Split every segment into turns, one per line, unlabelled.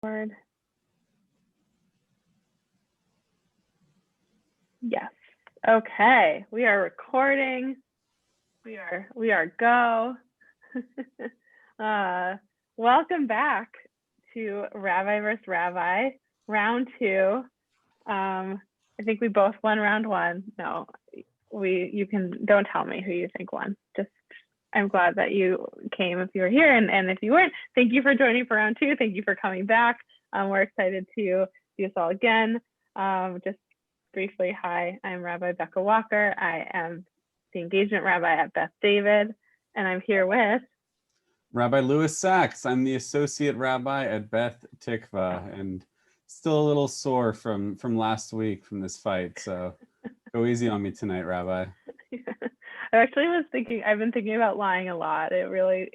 Word. Yes. Okay. We are recording. We are go. Welcome back to Rabbi vs. Rabbi, round 2. I think we both won round 1. No, you don't tell me who you think won. Just I'm glad that you came if you were here, and if you weren't, thank you for joining for round 2. Thank you for coming back. We're excited to do this all again. Just briefly, hi, I'm Rabbi Becca Walker. I am the engagement rabbi at Beth David, and I'm here with
Rabbi Louis Sachs. I'm the associate rabbi at Beth Tikva, and still a little sore from last week from this fight. So go easy on me tonight, Rabbi.
I've been thinking about lying a lot. It really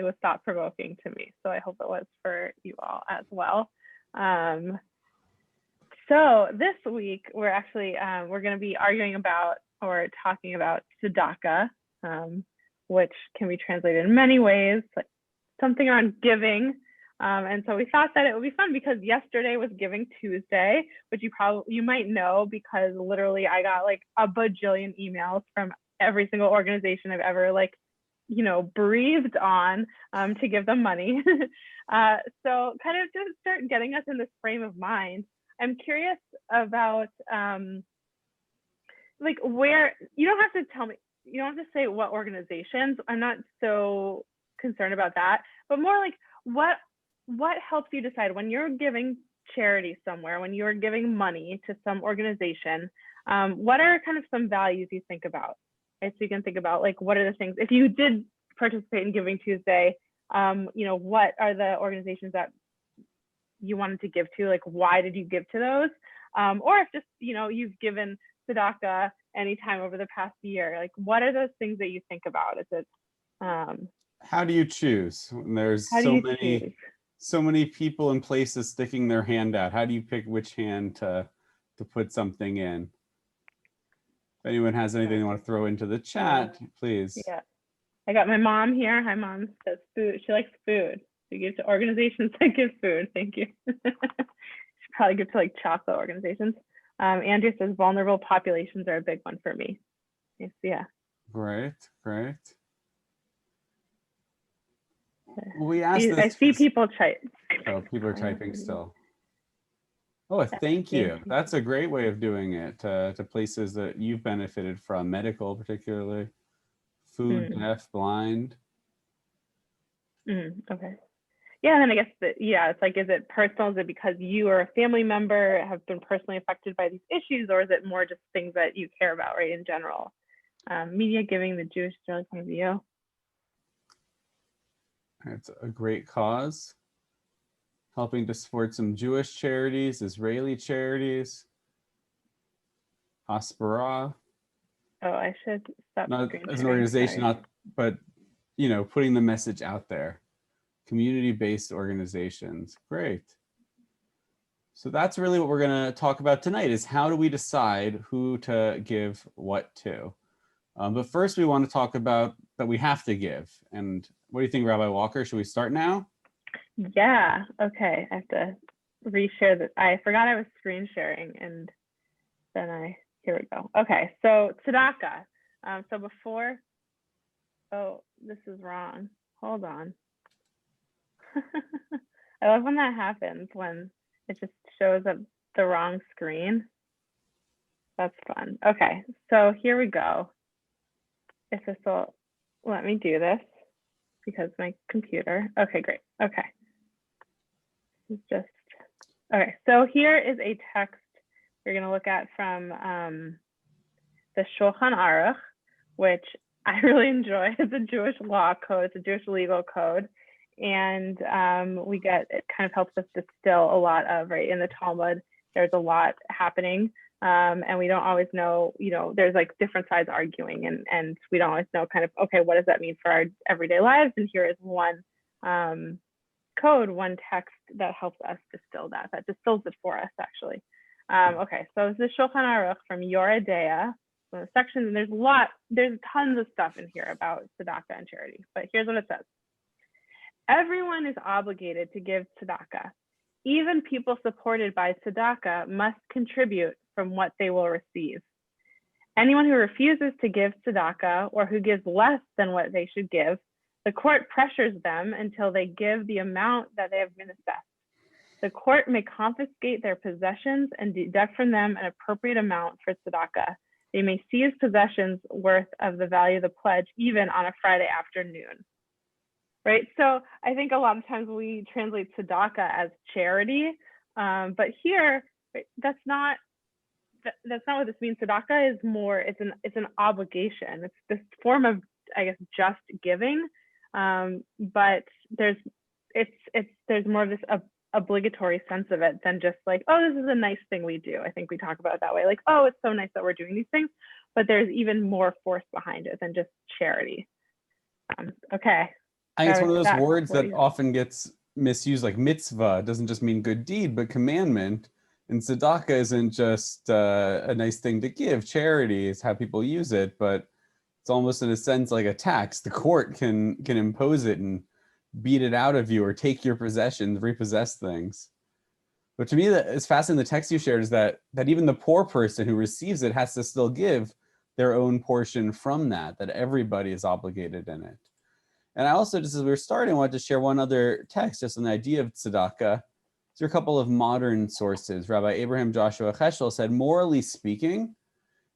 was thought provoking to me. So I hope it was for you all as well. So this week we're going to be arguing about or talking about tzedakah, which can be translated in many ways, like something around giving. And so we thought that it would be fun because yesterday was Giving Tuesday, which you might know because literally I got like a bajillion emails from every single organization I've ever breathed on to give them money. So kind of just start getting us in this frame of mind. I'm curious about where you don't have to tell me, you don't have to say what organizations. I'm not so concerned about that, but more like what helps you decide when you're giving charity somewhere, when you're giving money to some organization, what are kind of some values you think about? Right? So you can think about like, what are the things, if you did participate in Giving Tuesday, what are the organizations that you wanted to give to? Like, why did you give to those? Or if just, you've given tzedakah anytime over the past year, like what are those things that you think about? Is it,
how do you choose when there's so many people and places sticking their hand out? How do you pick which hand to put something in? If anyone has anything they want to throw into the chat, please.
Yeah, I got my mom here. Hi, Mom. Says food. She likes food. She gives to organizations that give food. Thank you. Should probably give to like chocolate organizations. Andrew says vulnerable populations are a big one for me. Yes, yeah.
Great. We asked this.
I see people type.
Oh, people are typing still. Oh, thank you. That's a great way of doing it to places that you've benefited from, medical particularly, food, deaf, blind.
Okay. Yeah, and then I guess it's like, is it personal? Is it because you or a family member have been personally affected by these issues, or is it more just things that you care about, right, in general? Media giving, the Jewish Israeli point of view.
It's a great cause. Helping to support some Jewish charities, Israeli charities, Hasbara.
Oh, I should stop.
Not as an organization, but putting the message out there. Community-based organizations. Great. So that's really what we're going to talk about tonight, is how do we decide who to give what to? But first we want to talk about that we have to give. And what do you think, Rabbi Walker? Should we start now?
Yeah. Okay. I have to reshare that. I forgot I was screen sharing, and then here we go. Okay. So tzedakah. So before, oh, this is wrong. Hold on. I love when that happens, when it just shows up the wrong screen. That's fun. Okay. So here we go. If this will let me do this, because my computer. Okay, great. Okay. Okay, so here is a text we're going to look at from the Shulchan Aruch, which I really enjoy. It's a Jewish law code, it's a Jewish legal code, and it kind of helps us distill a lot of, right, in the Talmud, there's a lot happening, and we don't always know, there's like different sides arguing, and we don't always know kind of, okay, what does that mean for our everyday lives? And here is one code, one text that helps us distill that distills it for us, actually. Okay, so this is Shulchan Aruch from Yoredea, so the sections, and there's tons of stuff in here about tzedakah and charity, but here's what it says. Everyone is obligated to give tzedakah, Even people supported by tzedakah must contribute from what they will receive. Anyone who refuses to give tzedakah or who gives less than what they should give, the court pressures them until they give the amount that they have been assessed. The court may confiscate their possessions and deduct from them an appropriate amount for tzedakah. They may seize possessions worth of the value of the pledge, even on a Friday afternoon. Right? So I think a lot of times we translate tzedakah as charity, but here, right, that's not what this means. Tzedakah is more, it's an obligation. It's this form of, I guess, just giving, but there's more of this obligatory sense of it than just like, oh, this is a nice thing we do. I think we talk about it that way, like, oh, it's so nice that we're doing these things, but there's even more force behind it than just charity. Okay.
I think it's one of those words that often gets misused, like mitzvah doesn't just mean good deed, but commandment. And tzedakah isn't just a nice thing to give. Charity is how people use it, but it's almost in a sense like a tax. The court can impose it and beat it out of you or take your possessions, repossess things. But to me, that is fascinating. The text you shared is that even the poor person who receives it has to still give their own portion from that everybody is obligated in it. And I also, just as we were starting, wanted to share one other text just on the idea of tzedakah. These are a couple of modern sources. Rabbi Abraham Joshua Heschel said, morally speaking,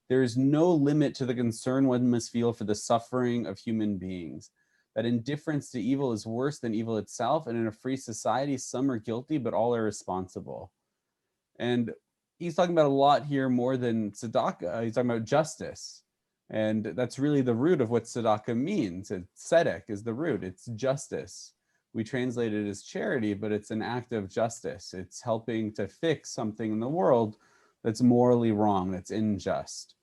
there is no limit to the concern one must feel for the suffering of human beings. That indifference to evil is worse than evil itself, and in a free society, some are guilty, but all are responsible. And he's talking about a lot here more than tzedakah. He's talking about justice. And that's really the root of what tzedakah means. Tzedek is the root, it's justice. We translate it as charity, but it's an act of justice. It's helping to fix something in the world that's morally wrong, that's unjust.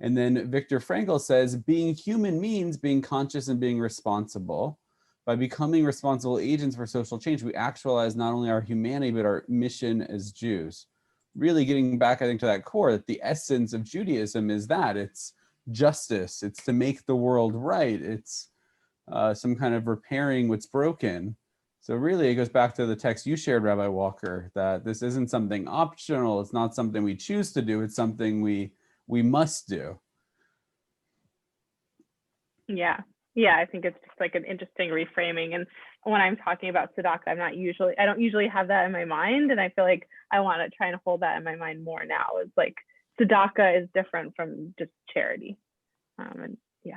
And then Viktor Frankl says, being human means being conscious and being responsible. By becoming responsible agents for social change, we actualize not only our humanity, but our mission as Jews. Really getting back, I think, to that core, that the essence of Judaism is that it's justice. It's to make the world right. It's some kind of repairing what's broken. So really, it goes back to the text you shared, Rabbi Walker, that this isn't something optional. It's not something we choose to do. It's something we must do.
Yeah, I think it's just like an interesting reframing. And when I'm talking about tzedakah, I don't usually have that in my mind, and I feel like I want to try and hold that in my mind more now. It's like tzedakah is different from just charity, and yeah.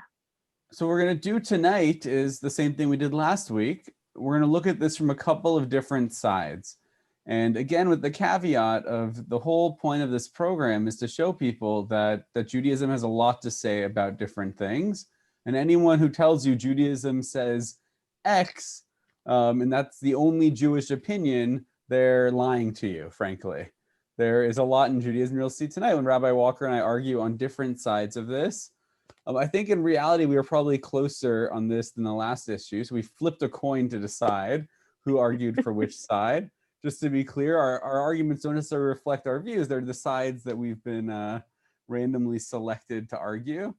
So what we're going to do tonight is the same thing we did last week. We're going to look at this from a couple of different sides. And again, with the caveat of the whole point of this program is to show people that Judaism has a lot to say about different things. And anyone who tells you Judaism says X, and that's the only Jewish opinion, they're lying to you, frankly. There is a lot in Judaism you'll see tonight when Rabbi Walker and I argue on different sides of this. I think in reality, we were probably closer on this than the last issue. So we flipped a coin to decide who argued for which side. Just to be clear, our arguments don't necessarily reflect our views. They're the sides that we've been randomly selected to argue.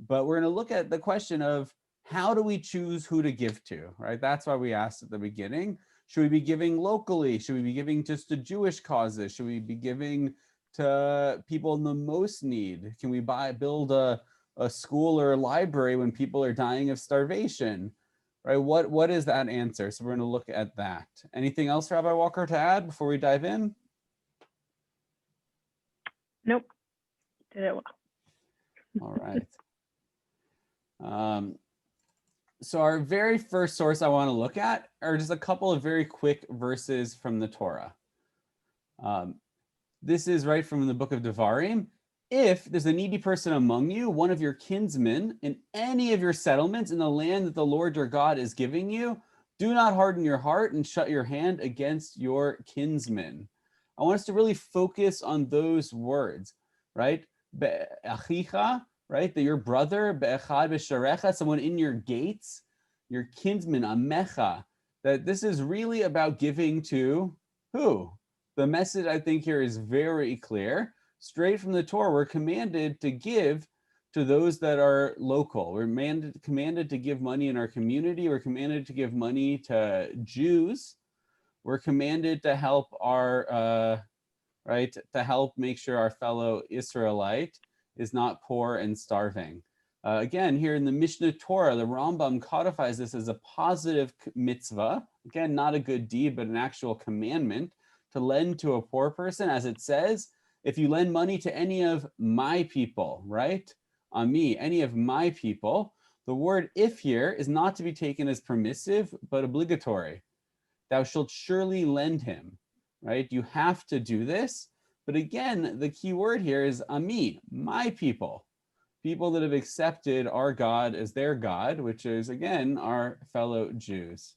But we're going to look at the question of how do we choose who to give to, right? That's why we asked at the beginning. Should we be giving locally? Should we be giving just to Jewish causes? Should we be giving to people in the most need? Can we build a school or a library when people are dying of starvation? Right? What is that answer? So we're going to look at that. Anything else, Rabbi Walker, to add before we dive in?
Nope. Did it well.
All right. So our very first source I want to look at are just a couple of very quick verses from the Torah. This is right from the book of Devarim. If there's a needy person among you, one of your kinsmen, in any of your settlements in the land that the Lord your God is giving you, do not harden your heart and shut your hand against your kinsmen. I want us to really focus on those words, right? Be'achicha, right? That your brother, be'echad b'sharecha, someone in your gates, your kinsman, amecha, that this is really about giving to who? The message I think here is very clear. Straight from the Torah, we're commanded to give to those that are local. We're commanded to give money in our community. We're commanded to give money to Jews. We're commanded to help our, right, to help make sure our fellow Israelite is not poor and starving. Again, here in the Mishnah Torah, the Rambam codifies this as a positive mitzvah. Again, not a good deed, but an actual commandment to lend to a poor person. As it says, if you lend money to any of my people, right? Me, any of my people, the word if here is not to be taken as permissive, but obligatory. Thou shalt surely lend him, right? You have to do this. But again, the key word here is ami, my people. People that have accepted our God as their God, which is, again, our fellow Jews.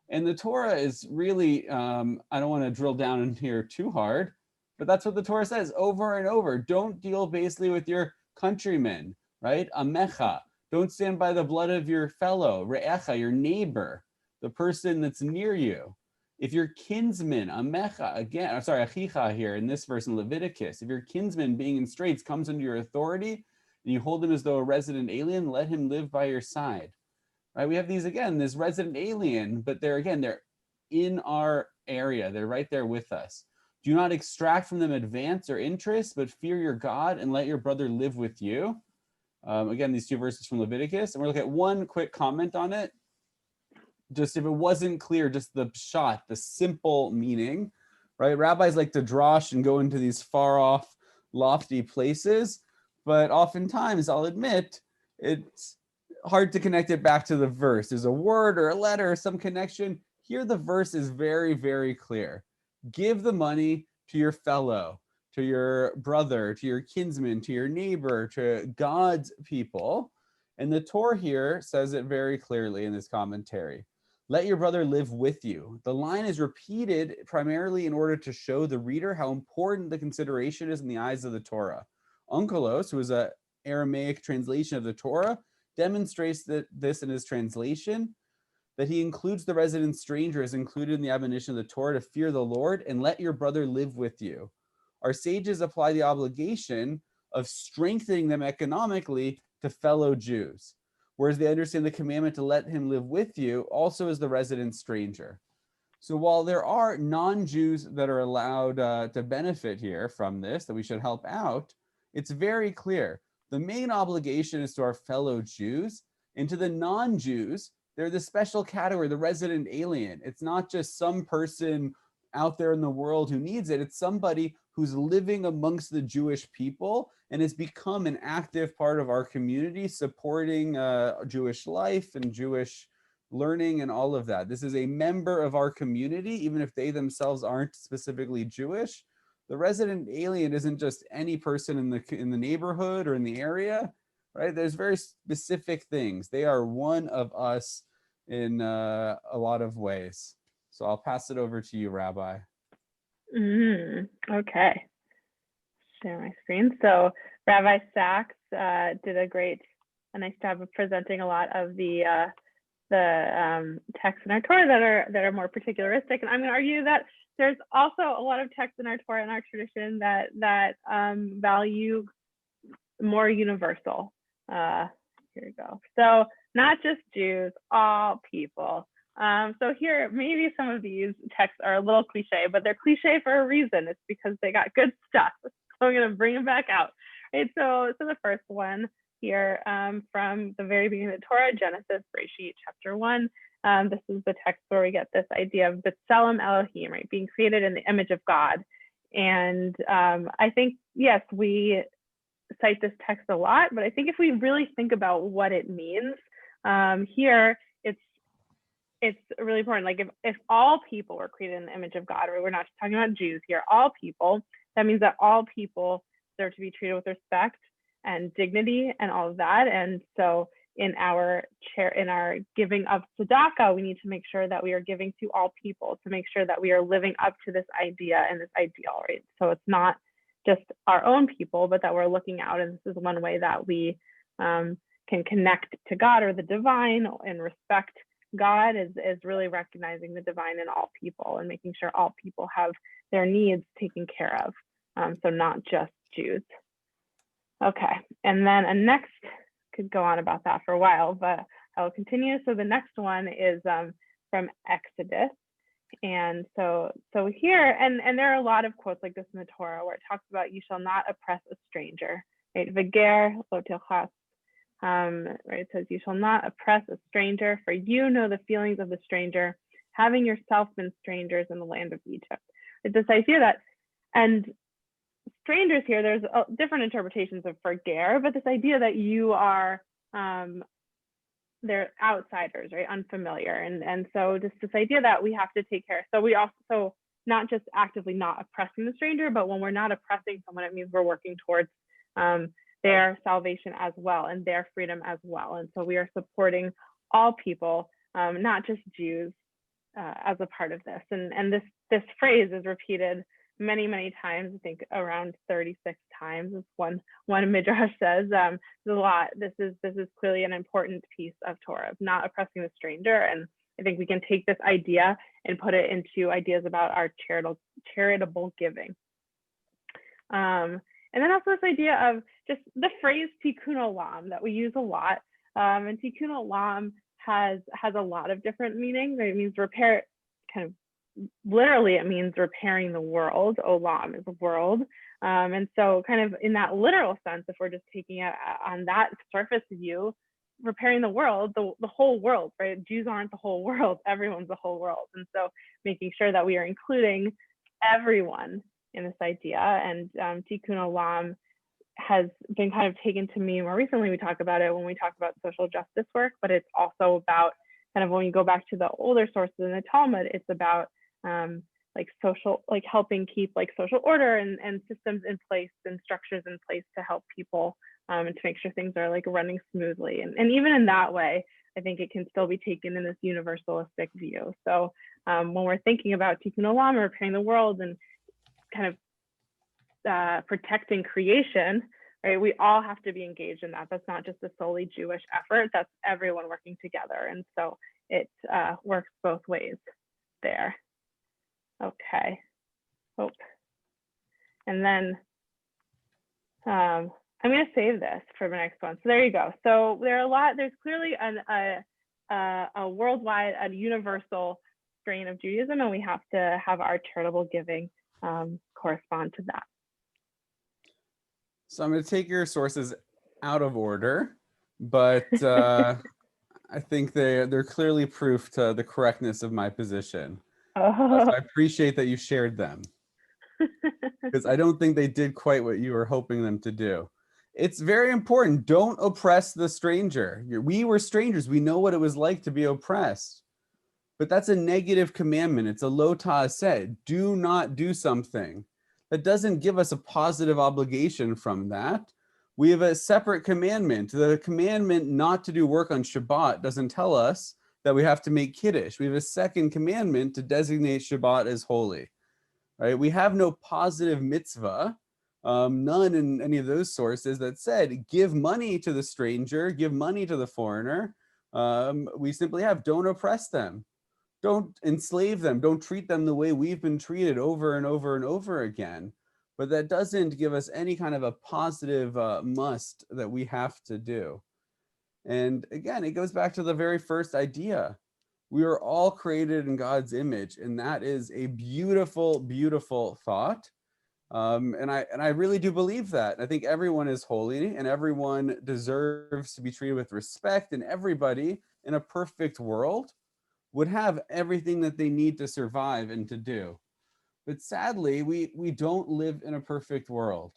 And the Torah is really, I don't want to drill down in here too hard, but that's what the Torah says over and over. Don't deal basically with your countrymen, right? Amecha. Don't stand by the blood of your fellow, re'echa, your neighbor, the person that's near you. If your kinsman, amecha, again, sorry, achicha here in this verse in Leviticus, if your kinsman being in straits comes under your authority, and you hold him as though a resident alien, let him live by your side. Right? We have these again, this resident alien, but they're in our area. They're right there with us. Do not extract from them advance or interest, but fear your God and let your brother live with you. Again, these two verses from Leviticus, and we're looking at one quick comment on it. Just if it wasn't clear, just the pshat, the simple meaning, right? Rabbis like to drash and go into these far off, lofty places. But oftentimes, I'll admit, it's hard to connect it back to the verse. There's a word or a letter or some connection. Here, the verse is very, very clear. Give the money to your fellow, to your brother, to your kinsman, to your neighbor, to God's people. And the Torah here says it very clearly in this commentary. Let your brother live with you. The line is repeated primarily in order to show the reader how important the consideration is in the eyes of the Torah. Onkelos, who is an Aramaic translation of the Torah, demonstrates that this in his translation, that he includes the resident stranger as included in the admonition of the Torah to fear the Lord and let your brother live with you. Our sages apply the obligation of strengthening them economically to fellow Jews, whereas they understand the commandment to let him live with you also as the resident stranger. So while there are non-Jews that are allowed to benefit here from this, that we should help out, it's very clear. The main obligation is to our fellow Jews, and to the non-Jews, they're the special category, the resident alien. It's not just some person out there in the world who needs it. It's somebody who's living amongst the Jewish people and has become an active part of our community, supporting Jewish life and Jewish learning and all of that. This is a member of our community, even if they themselves aren't specifically Jewish. The resident alien isn't just any person in the neighborhood or in the area, right? There's very specific things. They are one of us in a lot of ways. So I'll pass it over to you, Rabbi.
Okay. Share my screen. So Rabbi Sachs did a nice job of presenting a lot of the texts in our Torah that are more particularistic, and I'm going to argue that there's also a lot of texts in our Torah and our tradition that value more universal. Here we go. So not just Jews, all people. So here, maybe some of these texts are a little cliche, but they're cliche for a reason. It's because they got good stuff. So I'm going to bring them back out. Right. So the first one here from the very beginning of the Torah, Genesis, Bereshit, chapter 1. This is the text where we get this idea of B'Tselem Elohim, right, being created in the image of God. And I think, yes, we cite this text a lot, but I think if we really think about what it means, here it's really important. Like if all people were created in the image of God, or we're not just talking about Jews here, all people, that means that all people deserve to be treated with respect and dignity and all of that. And so in our giving of tzedakah, we need to make sure that we are giving to all people, to make sure that we are living up to this idea and this ideal, right? So it's not just our own people, but that we're looking out, and this is one way that we can connect to God or the divine and respect God is really recognizing the divine in all people and making sure all people have their needs taken care of. So not just Jews. Okay, and then a next, could go on about that for a while, but I will continue. So the next one is from Exodus. And so here, and there are a lot of quotes like this in the Torah where it talks about you shall not oppress a stranger, right? V'ger lo tilchas, right? It says you shall not oppress a stranger, for you know the feelings of the stranger, having yourself been strangers in the land of Egypt. It's this idea that, and strangers here, there's different interpretations of forger, but this idea that you are, they're outsiders, right? Unfamiliar. And so just this idea that we have to take care. So we also not just actively not oppressing the stranger, but when we're not oppressing someone, it means we're working towards their salvation as well and their freedom as well. And so we are supporting all people, not just Jews, as a part of this. And this phrase is repeated many times. I think around 36 times is one midrash says. There's a lot. This is clearly an important piece of Torah, of not oppressing the stranger. And I think we can take this idea and put it into ideas about our charitable giving. And then also this idea of just the phrase tikkun olam that we use a lot. And tikkun olam has a lot of different meanings. It means repair, kind of literally it means repairing the world. Olam is a world. And so kind of in that literal sense, if we're just taking it on that surface view, repairing the world, the whole world, right? Jews aren't the whole world, everyone's the whole world. And so making sure that we are including everyone in this idea. And tikkun olam has been kind of taken to mean more recently. We talk about it when we talk about social justice work, but it's also about kind of when you go back to the older sources in the Talmud, it's about like social, like helping keep like social order and systems in place and structures in place to help people and to make sure things are like running smoothly. And even in that way, I think it can still be taken in this universalistic view. So when we're thinking about tikkun olam, repairing the world and kind of protecting creation, right? We all have to be engaged in that. That's not just a solely Jewish effort. That's everyone working together. And so it works both ways there. Okay. Oh. And then I'm going to save this for the next one. So there you go. So there's clearly a worldwide, a universal strain of Judaism, and we have to have our charitable giving correspond to that.
So I'm going to take your sources out of order, but I think they're clearly proof to the correctness of my position. So I appreciate that you shared them, because I don't think they did quite what you were hoping them to do. It's very important. Don't oppress the stranger. We were strangers. We know what it was like to be oppressed. But that's a negative commandment. It's a lo ta'aseh. Do not do something. That doesn't give us a positive obligation from that. We have a separate commandment. The commandment not to do work on Shabbat doesn't tell us that we have to make Kiddush. We have a second commandment to designate Shabbat as holy. Right? We have no positive mitzvah, none in any of those sources that said, give money to the stranger, give money to the foreigner. We simply have, don't oppress them. Don't enslave them. Don't treat them the way we've been treated over and over and over again. But that doesn't give us any kind of a positive must that we have to do. And again, it goes back to the very first idea. We are all created in God's image, and that is a beautiful, beautiful thought. And I really do believe that. I think everyone is holy and everyone deserves to be treated with respect, and everybody in a perfect world would have everything that they need to survive and to do. But sadly, we don't live in a perfect world,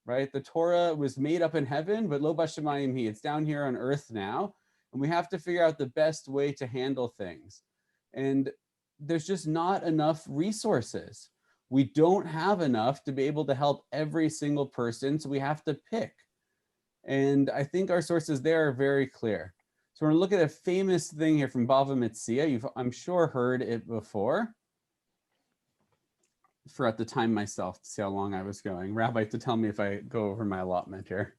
right? The Torah was made up in heaven, but lo bashamayim hi, it's down here on earth now. And we have to figure out the best way to handle things. And there's just not enough resources. We don't have enough to be able to help every single person, so we have to pick. And I think our sources there are very clear. So we're going to look at a famous thing here from Bava Metzia. You've, I'm sure, heard it before. I forgot to time myself to see how long I was going. Rabbi, to tell me if I go over my allotment here.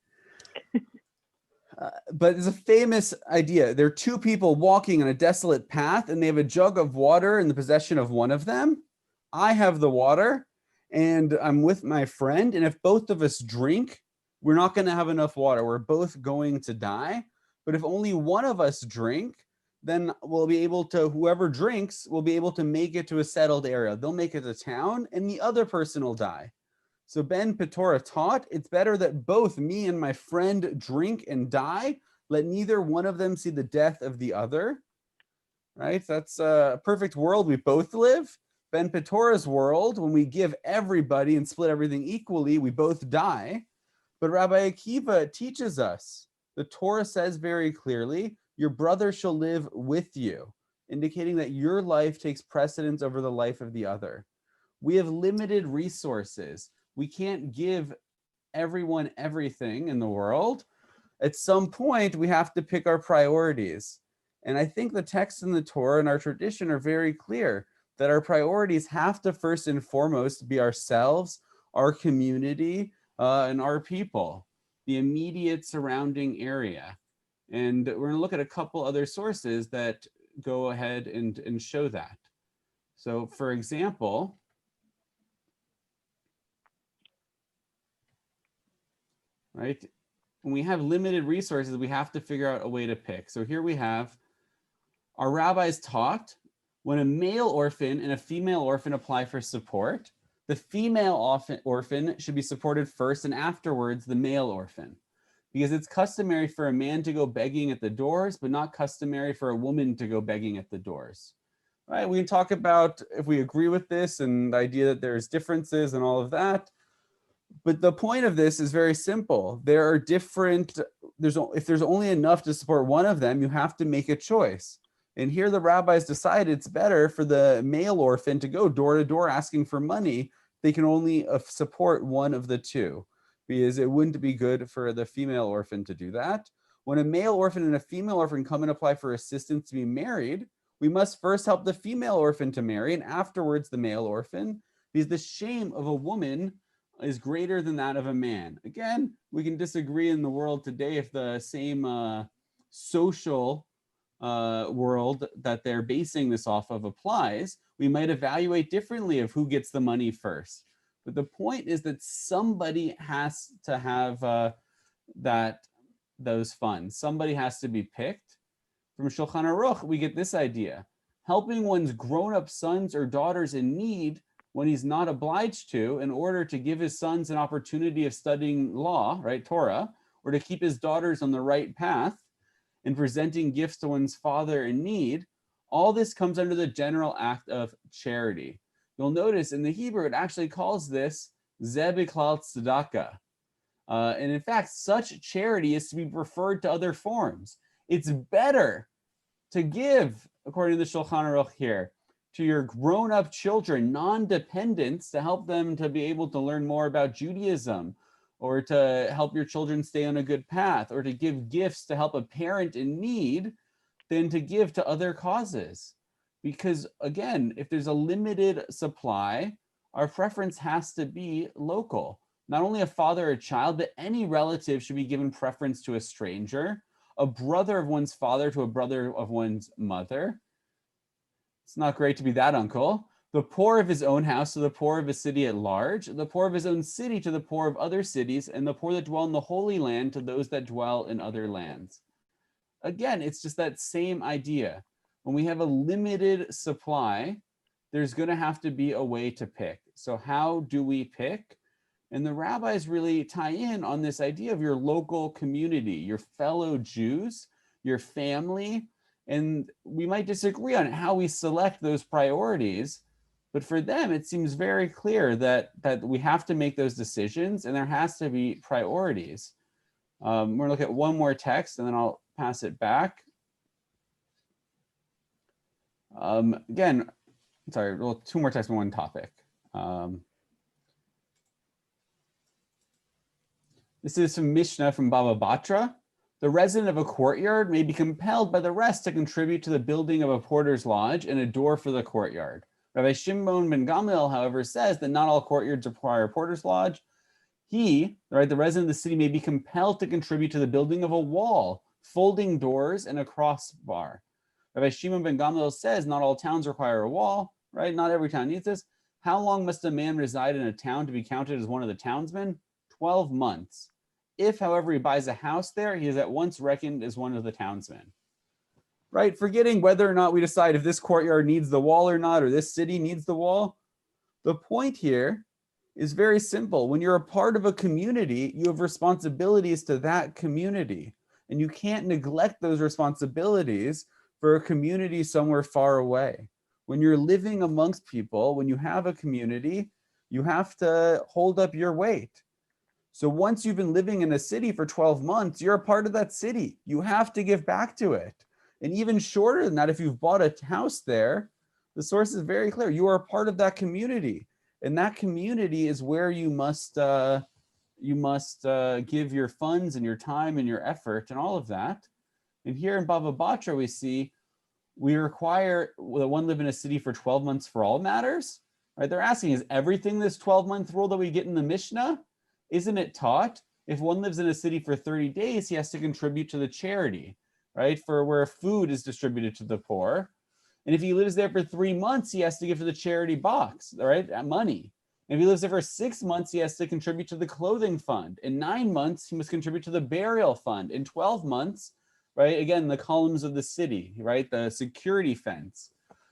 But it's a famous idea. There are two people walking on a desolate path, and they have a jug of water in the possession of one of them. I have the water, and I'm with my friend. And if both of us drink, we're not going to have enough water. We're both going to die. But if only one of us drink, then we'll be able to, whoever drinks will be able to make it to a settled area. They'll make it to town and the other person will die. So Ben Petora taught, it's better that both me and my friend drink and die. Let neither one of them see the death of the other. Right? That's a perfect world we both live. Ben Petora's world, when we give everybody and split everything equally, we both die. But Rabbi Akiva teaches us, the Torah says very clearly, your brother shall live with you, indicating that your life takes precedence over the life of the other. We have limited resources. We can't give everyone everything in the world. At some point, we have to pick our priorities. And I think the text in the Torah and our tradition are very clear that our priorities have to first and foremost be ourselves, our community, and our people, the immediate surrounding area. And we're going to look at a couple other sources that go ahead and show that. So for example, right, when we have limited resources, we have to figure out a way to pick. So here we have, our rabbis taught, when a male orphan and a female orphan apply for support, the female orphan should be supported first and afterwards the male orphan, because it's customary for a man to go begging at the doors, but not customary for a woman to go begging at the doors. Right? We can talk about if we agree with this and the idea that there's differences and all of that. But the point of this is very simple. There are different, if there's only enough to support one of them, you have to make a choice. And here the rabbis decided it's better for the male orphan to go door to door asking for money. They can only support one of the two, because it wouldn't be good for the female orphan to do that. When a male orphan and a female orphan come and apply for assistance to be married, we must first help the female orphan to marry and afterwards the male orphan, because the shame of a woman is greater than that of a man. Again, we can disagree in the world today if the same social world that they're basing this off of applies. We might evaluate differently of who gets the money first. But the point is that somebody has to have those funds. Somebody has to be picked. From Shulchan Aruch, we get this idea. Helping one's grown-up sons or daughters in need when he's not obliged to, in order to give his sons an opportunity of studying law, right, Torah, or to keep his daughters on the right path, and presenting gifts to one's father in need, all this comes under the general act of charity. You'll notice in the Hebrew, it actually calls this Ze B'klal Tzedakah. And in fact, such charity is to be preferred to other forms. It's better to give, according to the Shulchan Aruch here, to your grown-up children, non-dependents, to help them to be able to learn more about Judaism, or to help your children stay on a good path, or to give gifts to help a parent in need, than to give to other causes. Because again, if there's a limited supply, our preference has to be local. Not only a father or a child, but any relative should be given preference to a stranger, a brother of one's father to a brother of one's mother. It's not great to be that uncle. The poor of his own house to the poor of his city at large, the poor of his own city to the poor of other cities, and the poor that dwell in the Holy Land to those that dwell in other lands. Again, it's just that same idea. When we have a limited supply, there's going to have to be a way to pick. So how do we pick? And the rabbis really tie in on this idea of your local community, your fellow Jews, your family. And we might disagree on how we select those priorities, but for them, it seems very clear that we have to make those decisions and there has to be priorities. We're going to look at one more text and then I'll pass it back. Again, sorry, well, two more texts on one topic. This is from Mishnah from Baba Batra. The resident of a courtyard may be compelled by the rest to contribute to the building of a porter's lodge and a door for the courtyard. Rabbi Shimon ben Gamliel, however, says that not all courtyards require a porter's lodge. He, right, the resident of the city, may be compelled to contribute to the building of a wall, folding doors, and a crossbar. Rabbi Shimon ben Gamliel says not all towns require a wall, right? Not every town needs this. How long must a man reside in a town to be counted as one of the townsmen? 12 months. If, however, he buys a house there, he is at once reckoned as one of the townsmen. right? Forgetting whether or not we decide if this courtyard needs the wall or not, or this city needs the wall. The point here is very simple. When you're a part of a community, you have responsibilities to that community, and you can't neglect those responsibilities for a community somewhere far away. When you're living amongst people, when you have a community, you have to hold up your weight. So once you've been living in a city for 12 months, you're a part of that city. You have to give back to it. And even shorter than that, if you've bought a house there, the source is very clear. You are a part of that community. And that community is where you must give your funds and your time and your effort and all of that. And here in Bava Batra, we see we require that one live in a city for 12 months for all matters. Right? They're asking, is everything this 12-month rule that we get in the Mishnah? Isn't it taught if one lives in a city for 30 days, he has to contribute to the charity, right? For where food is distributed to the poor. And if he lives there for 3 months, he has to give to the charity box, right? Money. And if he lives there for 6 months, he has to contribute to the clothing fund. In 9 months, he must contribute to the burial fund. In 12 months, right? Again, the columns of the city, right? The security fence.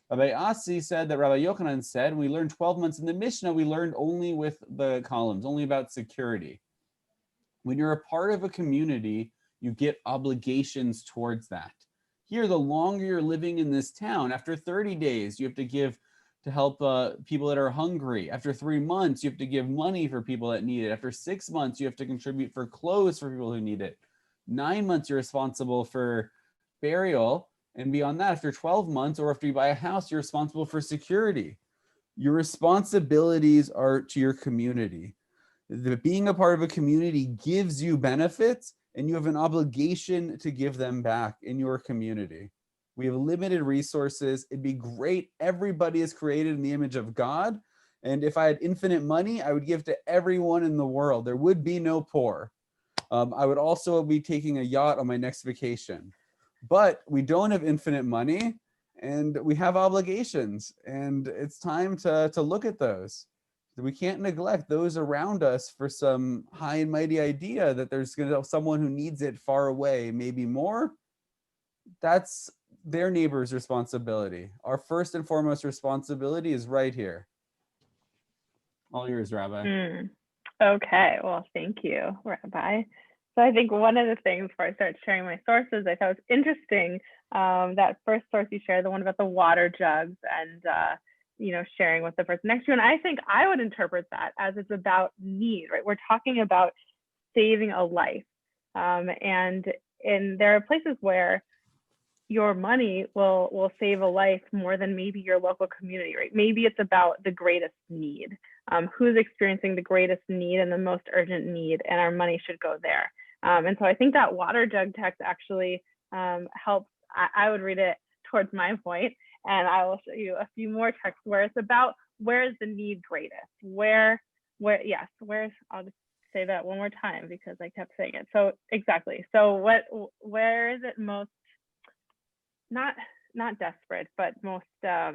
Rabbi Asi said that Rabbi Yochanan said, when we learned 12 months in the Mishnah, we learned only with the columns, only about security. When you're a part of a community, you get obligations towards that. Here, the longer you're living in this town, after 30 days, you have to give to help people that are hungry. After 3 months, you have to give money for people that need it. After 6 months, you have to contribute for clothes for people who need it. 9 months, you're responsible for burial. And beyond that, after 12 months, or after you buy a house, you're responsible for security. Your responsibilities are to your community. Being a part of a community gives you benefits, and you have an obligation to give them back in your community. We have limited resources. It'd be great. Everybody is created in the image of God. And if I had infinite money, I would give to everyone in the world. There would be no poor. I would also be taking a yacht on my next vacation. But we don't have infinite money, and we have obligations, and it's time to look at those. We can't neglect those around us for some high and mighty idea that there's going to be someone who needs it far away, maybe more. That's their neighbor's responsibility. Our first and foremost responsibility is right here. All yours, Rabbi.
Okay, well, thank you, Rabbi. So I think one of the things before I start sharing my sources, I thought was interesting, that first source you shared, the one about the water jugs and, sharing with the person next to you. And I think I would interpret that as it's about need, right? We're talking about saving a life. And there are places where your money will save a life more than maybe your local community, right? Maybe it's about the greatest need. Who's experiencing the greatest need and the most urgent need, and our money should go there. And so I think that water jug text actually helps. I would read it towards my point, and I will show you a few more texts where it's about where is the need greatest, where's, I'll just say that one more time because I kept saying it. So exactly. So where is it most, not desperate, but most, I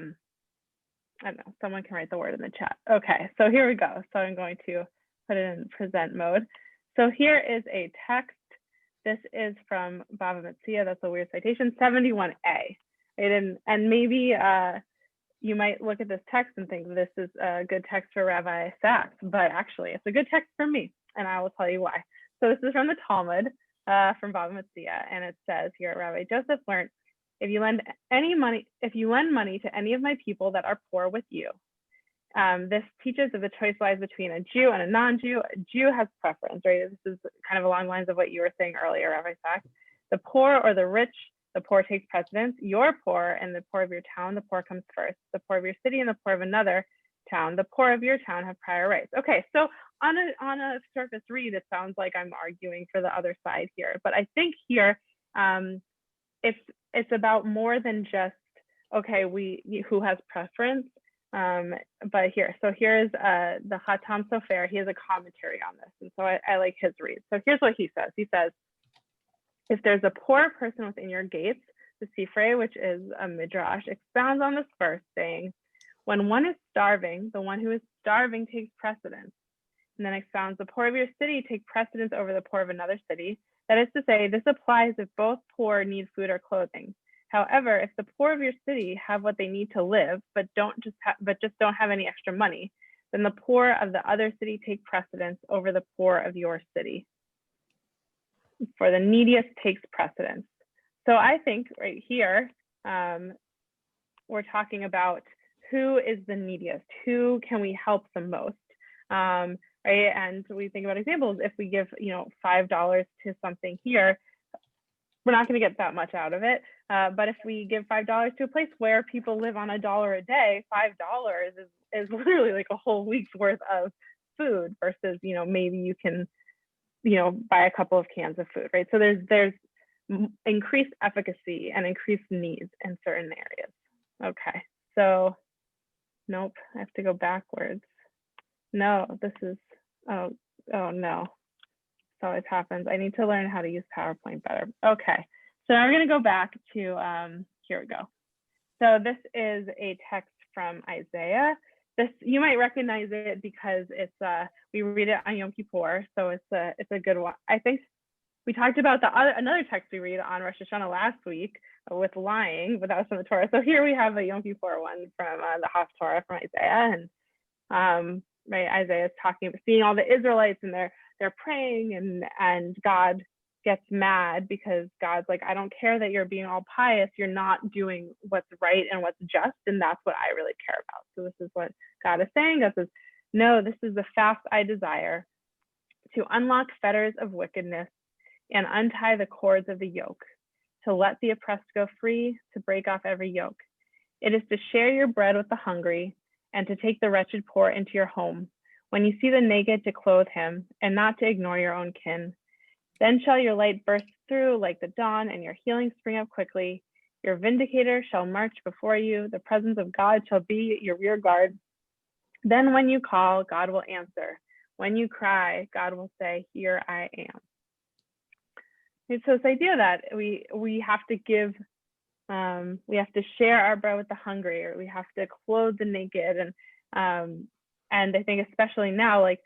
don't know, someone can write the word in the chat. Okay, so here we go. So I'm going to put it in present mode. So here is a text. This is from RabbiVSRabbi. That's a weird citation, 71a. And maybe you might look at this text and think this is a good text for Rabbi Sachs, but actually it's a good text for me, and I will tell you why. So this is from the Talmud, from RabbiVSRabbi, and it says here, Rabbi Joseph learned, if you lend money to any of my people that are poor with you, this teaches that the choice lies between a Jew and a non-Jew. A Jew has preference, right? This is kind of along the lines of what you were saying earlier, Rabbi Sachs. The poor or the rich, the poor takes precedence. Your poor and the poor of your town, the poor comes first. The poor of your city and the poor of another town, the poor of your town have prior rights. Okay, so on a surface read, it sounds like I'm arguing for the other side here, but I think here it's about more than just, okay, who has preference. But here's the Hatam Sofer. He has a commentary on this, and so I like his read. So here's what he says. He says, if there's a poor person within your gates, the Sifrei, which is a midrash, expounds on this verse, saying, when one is starving, the one who is starving takes precedence. And then expounds, the poor of your city take precedence over the poor of another city. That is to say, this applies if both poor need food or clothing. However, if the poor of your city have what they need to live, but just don't have any extra money, then the poor of the other city take precedence over the poor of your city. For the neediest takes precedence. So I think right here, we're talking about who is the neediest, who can we help the most, right? And we think about examples. If we give, $5 to something here, we're not going to get that much out of it. But if we give $5 to a place where people live on $1 a day, $5 is literally like a whole week's worth of food versus, maybe you can, buy a couple of cans of food, right? So there's increased efficacy and increased needs in certain areas. Okay, so nope, I have to go backwards. No, this is, oh no. This always happens. I need to learn how to use PowerPoint better. Okay, so now we're gonna go back to, here we go. So this is a text from Isaiah. This, you might recognize it because it's, we read it on Yom Kippur, so it's a good one. I think we talked about another text we read on Rosh Hashanah last week with lying, but that was from the Torah. So here we have a Yom Kippur one from the Haftorah from Isaiah, and right, Isaiah is talking about seeing all the Israelites and they're praying, and God gets mad because God's like, I don't care that you're being all pious, you're not doing what's right and what's just, and that's what I really care about. So this is what God is saying. God says, no, this is the fast I desire, to unlock fetters of wickedness and untie the cords of the yoke, to let the oppressed go free, to break off every yoke. It is to share your bread with the hungry and to take the wretched poor into your home. When you see the naked, to clothe him, and not to ignore your own kin. Then shall your light burst through like the dawn, and your healing spring up quickly. Your vindicator shall march before you. The presence of God shall be your rear guard. Then when you call, God will answer. When you cry, God will say, here I am. And so this idea that we have to give, we have to share our bread with the hungry, or we have to clothe the naked. And I think especially now, like,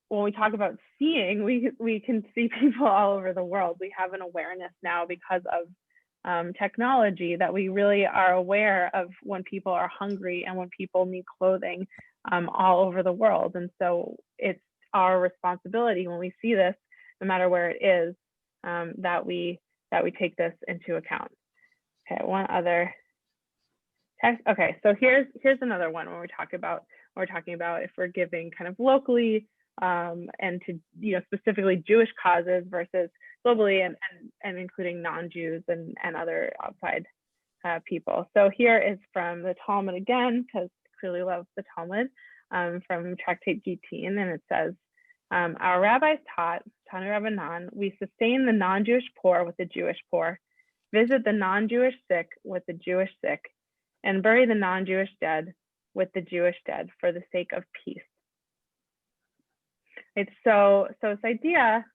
when we talk about seeing, we can see people all over the world. We have an awareness now because of technology that we really are aware of when people are hungry and when people need clothing all over the world. And so it's our responsibility when we see this, no matter where it is, that we take this into account. Okay, one other text. Okay, so here's another one when we're talking about if we're giving kind of locally, and to specifically Jewish causes versus globally, and including non-Jews and other outside people. So here is from the Talmud again, because I clearly love the Talmud, from Tractate Gittin, and it says, our rabbis taught, Tanu Rabbanan, we sustain the non-Jewish poor with the Jewish poor, visit the non-Jewish sick with the Jewish sick, and bury the non-Jewish dead with the Jewish dead for the sake of peace. It's so this idea,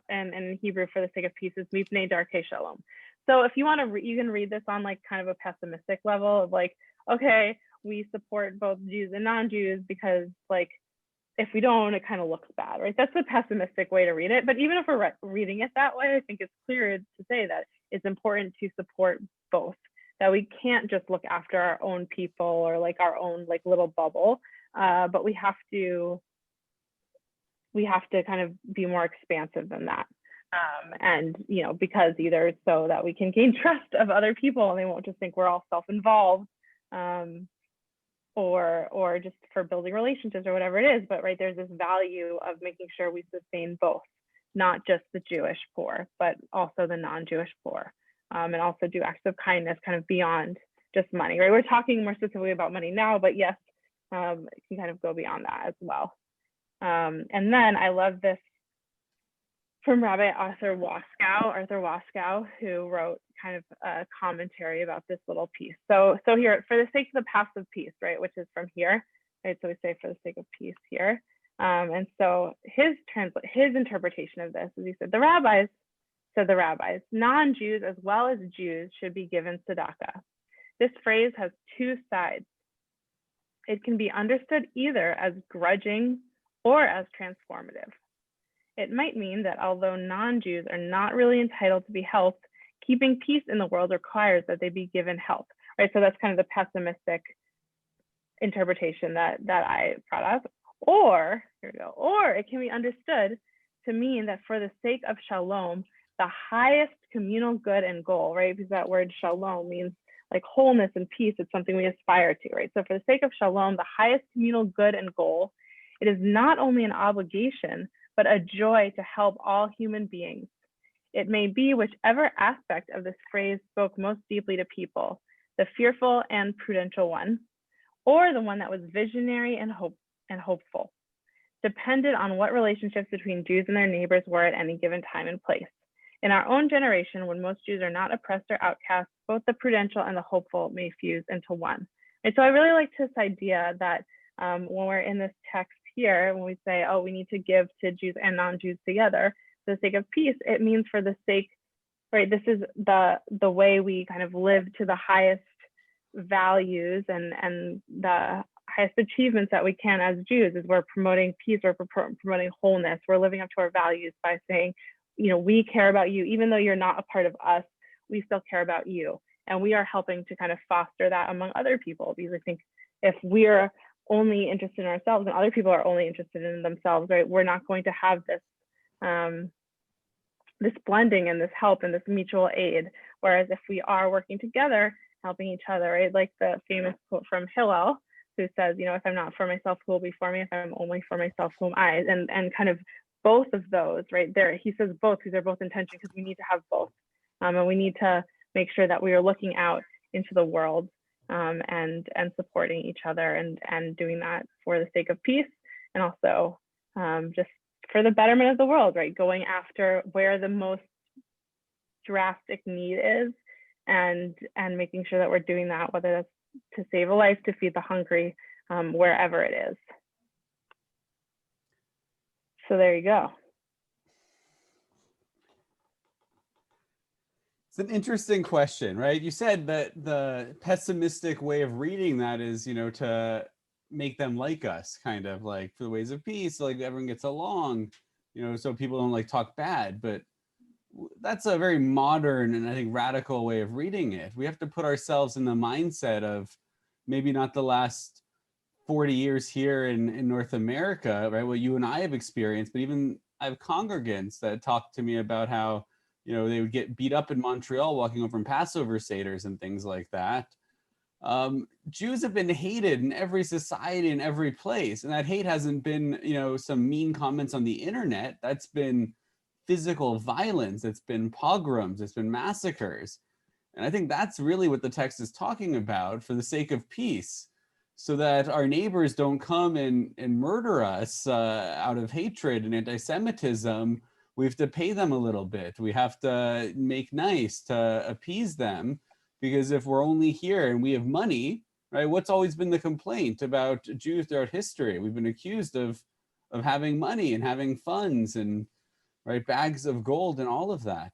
and in Hebrew for the sake of peace, is mipnei darkei shalom. So if you want to, you can read this on like kind of a pessimistic level of like, okay, we support both Jews and non-Jews because like, if we don't, it kind of looks bad, right? That's a pessimistic way to read it. But even if we're reading it that way, I think it's clear to say that it's important to support both, that we can't just look after our own people or like our own like little bubble, but we have to kind of be more expansive than that. And, because either so that we can gain trust of other people and they won't just think we're all self-involved, or just for building relationships or whatever it is, but right, there's this value of making sure we sustain both, not just the Jewish poor, but also the non-Jewish poor, and also do acts of kindness kind of beyond just money, right? We're talking more specifically about money now, but yes, it can kind of go beyond that as well. And then I love this from Rabbi Arthur Waskow, who wrote kind of a commentary about this little piece. So here, for the sake of the passive peace, right, which is from here, right? So we say for the sake of peace here. And so his interpretation of this is, he said, the rabbis, non-Jews as well as Jews should be given tzedakah. This phrase has two sides. It can be understood either as grudging or as transformative. It might mean that although non-Jews are not really entitled to be helped, Keeping peace in the world requires that they be given help, right? So that's kind of the pessimistic interpretation that I brought up. Or, here we go, or it can be understood to mean that for the sake of shalom, the highest communal good and goal, right? Because that word shalom means like wholeness and peace. It's something we aspire to, right? So for the sake of shalom, the highest communal good and goal, it is not only an obligation, but a joy to help all human beings. It may be whichever aspect of this phrase spoke most deeply to people, the fearful and prudential one, or the one that was visionary and hopeful, depended on what relationships between Jews and their neighbors were at any given time and place. In our own generation, when most Jews are not oppressed or outcast, both the prudential and the hopeful may fuse into one. And so I really like this idea that when we're in this text here, when we say, oh, we need to give to Jews and non-Jews together for the sake of peace, it means for the sake, right? This is the way we kind of live to the highest values and the highest achievements that we can as Jews, is we're promoting peace, we're promoting wholeness, we're living up to our values by saying, you know, we care about you, even though you're not a part of us, we still care about you. And we are helping to kind of foster that among other people, because I think if we're only interested in ourselves and other people are only interested in themselves, right, we're not going to have this this blending and this help and this mutual aid. Whereas if we are working together, helping each other, right, like the famous quote from Hillel, who says, you know, if I'm not for myself, who will be for me? If I'm only for myself, who am I? And kind of both of those, right there, he says both, because they're both intention, because we need to have both. And we need to make sure that we are looking out into the world and supporting each other and doing that for the sake of peace, and also just for the betterment of the world, right? Going after where the most drastic need is and making sure that we're doing that, whether that's to save a life, to feed the hungry, wherever it is. So there you go.
It's an interesting question, right? You said that the pessimistic way of reading that is, you know, to make them like us, kind of like for the ways of peace, like everyone gets along, you know, so people don't like talk bad. But that's a very modern and I think radical way of reading it. We have to put ourselves in the mindset of maybe not the last 40 years here in North America, right? What you and I have experienced, but even I have congregants that talk to me about how, you know, they would get beat up in Montreal walking home from Passover Seders and things like that. Jews have been hated in every society, in every place. And that hate hasn't been, you know, some mean comments on the internet. That's been physical violence. It's been pogroms. It's been massacres. And I think that's really what the text is talking about, for the sake of peace, so that our neighbors don't come and murder us out of hatred and anti-Semitism. We have to pay them a little bit. We have to make nice to appease them, because if we're only here and we have money, right? What's always been the complaint about Jews throughout history? We've been accused of having money and having funds and, right, bags of gold and all of that.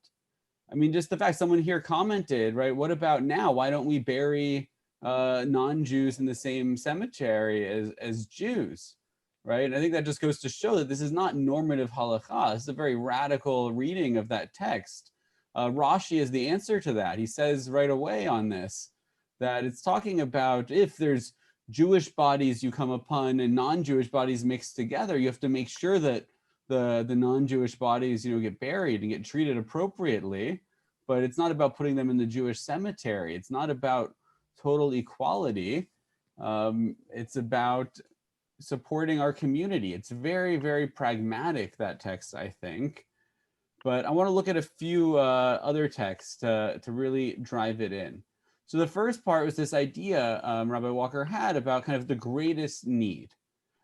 I mean, just the fact someone here commented, right? What about now? Why don't we bury non-Jews in the same cemetery as Jews? Right? And I think that just goes to show that this is not normative halakha. It's a very radical reading of that text. Rashi is the answer to that. He says right away on this that it's talking about if there's Jewish bodies you come upon and non-Jewish bodies mixed together, you have to make sure that the non-Jewish bodies, you know, get buried and get treated appropriately. But it's not about putting them in the Jewish cemetery. It's not about total equality. It's about supporting our community. It's very, very pragmatic, that text, I think. But I want to look at a few other texts to really drive it in. So the first part was this idea Rabbi Walker had about kind of the greatest need.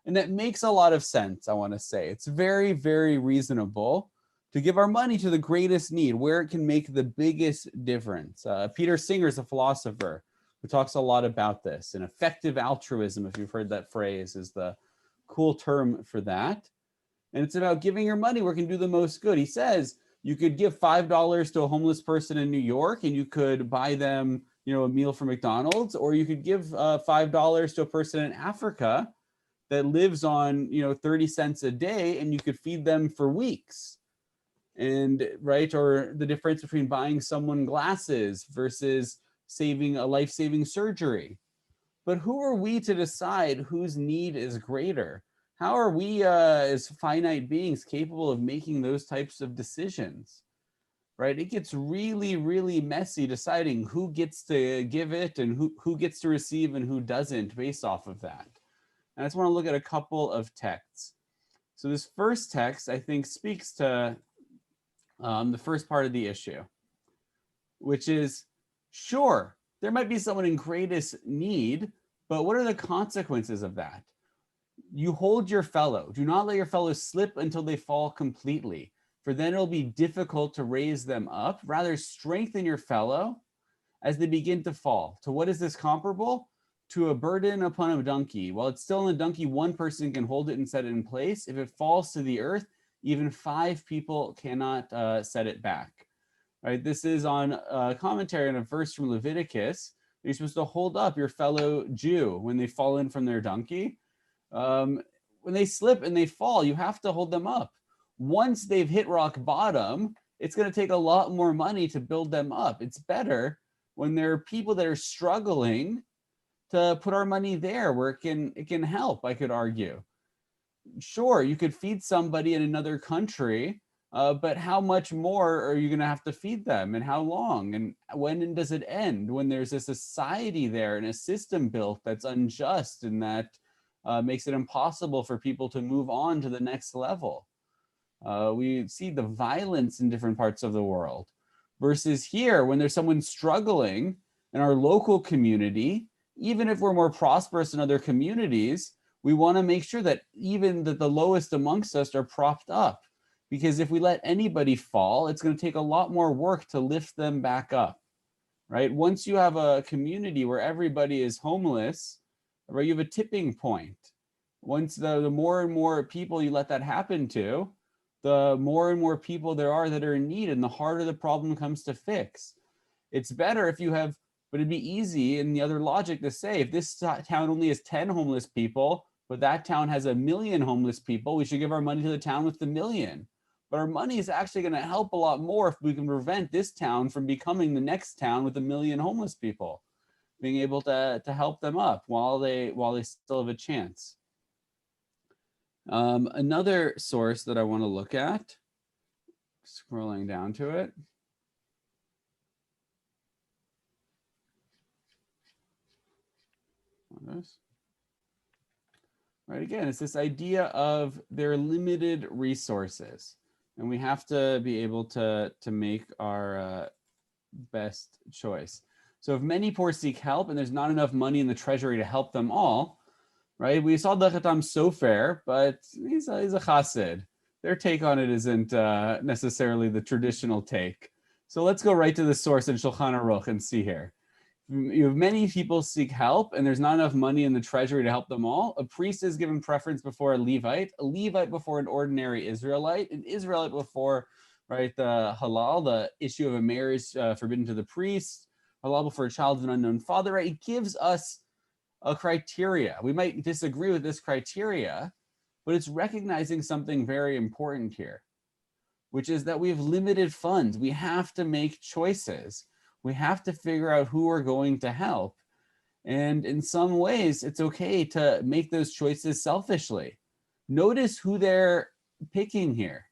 And that makes a lot of sense, I want to say. It's very, very reasonable to give our money to the greatest need, where it can make the biggest difference. Peter Singer is a philosopher who talks a lot about this. And effective altruism, if you've heard that phrase, is the cool term for that. And it's about giving your money where it can do the most good. He says you could give $5 to a homeless person in New York and you could buy them, you know, a meal from McDonald's, or you could give $5 to a person in Africa that lives on, you know, 30 cents a day, and you could feed them for weeks. and right, or the difference between buying someone glasses versus saving a life-saving surgery. But who are we to decide whose need is greater? How are we as finite beings capable of making those types of decisions? Right? It gets really, really messy deciding who gets to give it and who gets to receive and who doesn't based off of that. And I just want to look at a couple of texts. So this first text, I think, speaks to the first part of the issue, which is, sure, there might be someone in greatest need, but what are the consequences of that? You hold your fellow. Do not let your fellow slip until they fall completely, for then it'll be difficult to raise them up. Rather, strengthen your fellow as they begin to fall. To what is this comparable? To a burden upon a donkey. While it's still in a donkey, one person can hold it and set it in place. If it falls to the earth, even 5 people cannot set it back. Right? This is on a commentary on a verse from Leviticus. You're supposed to hold up your fellow Jew when they fall in from their donkey. When they slip and they fall, you have to hold them up. Once they've hit rock bottom, it's going to take a lot more money to build them up. It's better when there are people that are struggling to put our money there where it can help, I could argue. Sure, you could feed somebody in another country, but how much more are you going to have to feed them, and how long, and when does it end? When there's a society there and a system built that's unjust and that makes it impossible for people to move on to the next level. We see the violence in different parts of the world versus here when there's someone struggling in our local community. Even if we're more prosperous in other communities, we want to make sure that even the lowest amongst us are propped up, because if we let anybody fall, it's going to take a lot more work to lift them back up, right? Once you have a community where everybody is homeless, right, you have a tipping point. Once the more and more people you let that happen to, the more and more people there are that are in need, and the harder the problem comes to fix. It's better if you have, but it'd be easy in the other logic to say, if this town only has 10 homeless people, but that town has 1 million homeless people, we should give our money to the town with the 1 million. But our money is actually going to help a lot more if we can prevent this town from becoming the next town with 1 million homeless people, being able to help them up while they still have a chance. Another source that I want to look at, scrolling down to it. Right, again, it's this idea of their limited resources, and we have to be able to make our best choice. So if many poor seek help and there's not enough money in the treasury to help them all, right? We saw the Chatam Sofer, but he's a chassid. Their take on it isn't necessarily the traditional take. So let's go right to the source in Shulchan Aruch and see here. You have many people seek help and there's not enough money in the treasury to help them all. A priest is given preference before a Levite before an ordinary Israelite, an Israelite before, right, the halal, the issue of a marriage forbidden to the priest, halal before a child of an unknown father, right? It gives us a criteria. We might disagree with this criteria, but it's recognizing something very important here, which is that we have limited funds. We have to make choices. We have to figure out who we're going to help. And in some ways, it's okay to make those choices selfishly. Notice who they're picking here.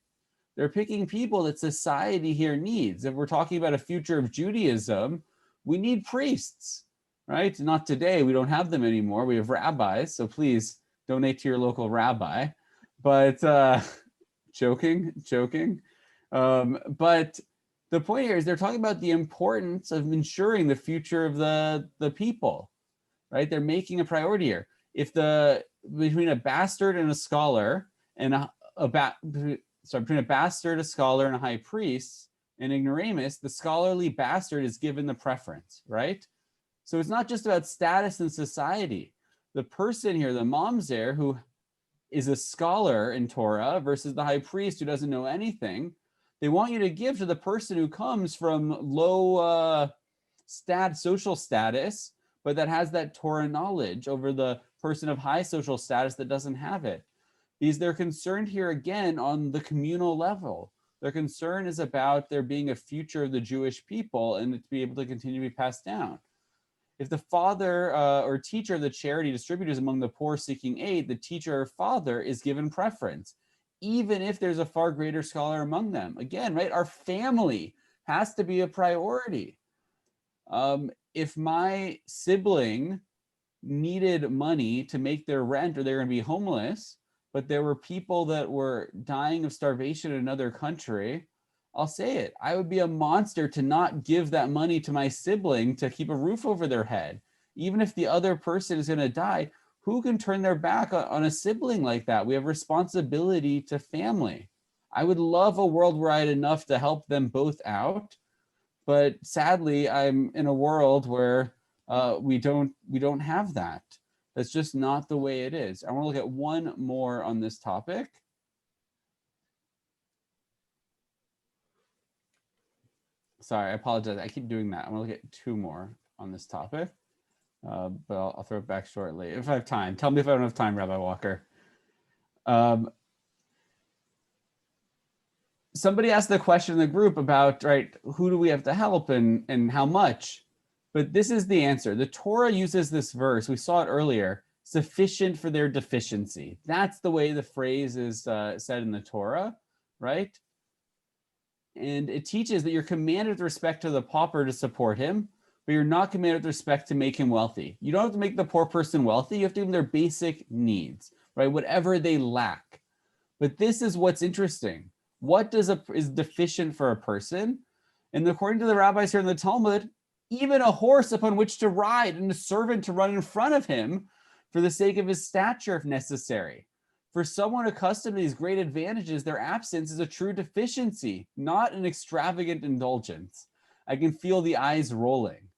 They're picking people that society here needs. If we're talking about a future of Judaism, we need priests, right? Not today, we don't have them anymore. We have rabbis, so please donate to your local rabbi. But joking. But the point here is they're talking about the importance of ensuring the future of the people, right? They're making a priority here. If between a bastard and a scholar and between a bastard, a scholar, and a high priest, an ignoramus, the scholarly bastard is given the preference, right? So it's not just about status in society. The person here, the mamzer, who is a scholar in Torah versus the high priest who doesn't know anything, they want you to give to the person who comes from low social status, but that has that Torah knowledge over the person of high social status that doesn't have it. Because they're concerned here again on the communal level. Their concern is about there being a future of the Jewish people and it to be able to continue to be passed down. If the father or teacher of the charity distributors among the poor seeking aid, the teacher or father is given preference, even if there's a far greater scholar among them. Again, right, our family has to be a priority. If my sibling needed money to make their rent or they're going to be homeless, but there were people that were dying of starvation in another country, I'll say it. I would be a monster to not give that money to my sibling to keep a roof over their head. Even if the other person is going to die, who can turn their back on a sibling like that? We have responsibility to family. I would love a world where I had enough to help them both out. But sadly, I'm in a world where we don't have that. That's just not the way it is. I want to look at one more on this topic. Sorry, I apologize. I keep doing that. I'm going to look at two more on this topic, but I'll throw it back shortly. If I have time. Tell me if I don't have time, Rabbi Walker. Somebody asked the question in the group about, right, who do we have to help and how much? But this is the answer. The Torah uses this verse. We saw it earlier. Sufficient for their deficiency. That's the way the phrase is said in the Torah, right? And it teaches that you're commanded with respect to the pauper to support him, but you're not commanded with respect to make him wealthy. You don't have to make the poor person wealthy. You have to give them their basic needs, right? Whatever they lack. But this is what's interesting. What is deficient for a person? And according to the rabbis here in the Talmud, even a horse upon which to ride and a servant to run in front of him for the sake of his stature if necessary. For someone accustomed to these great advantages, their absence is a true deficiency, not an extravagant indulgence. I can feel the eyes rolling.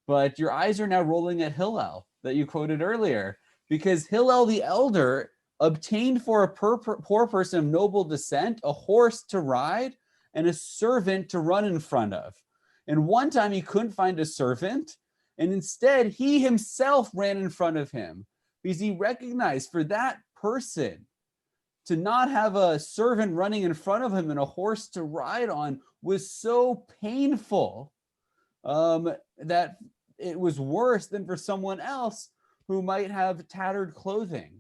But your eyes are now rolling at Hillel that you quoted earlier, because Hillel the elder obtained for a poor person of noble descent a horse to ride and a servant to run in front of. And one time he couldn't find a servant, and instead he himself ran in front of him because he recognized for that person to not have a servant running in front of him and a horse to ride on was so painful that it was worse than for someone else who might have tattered clothing,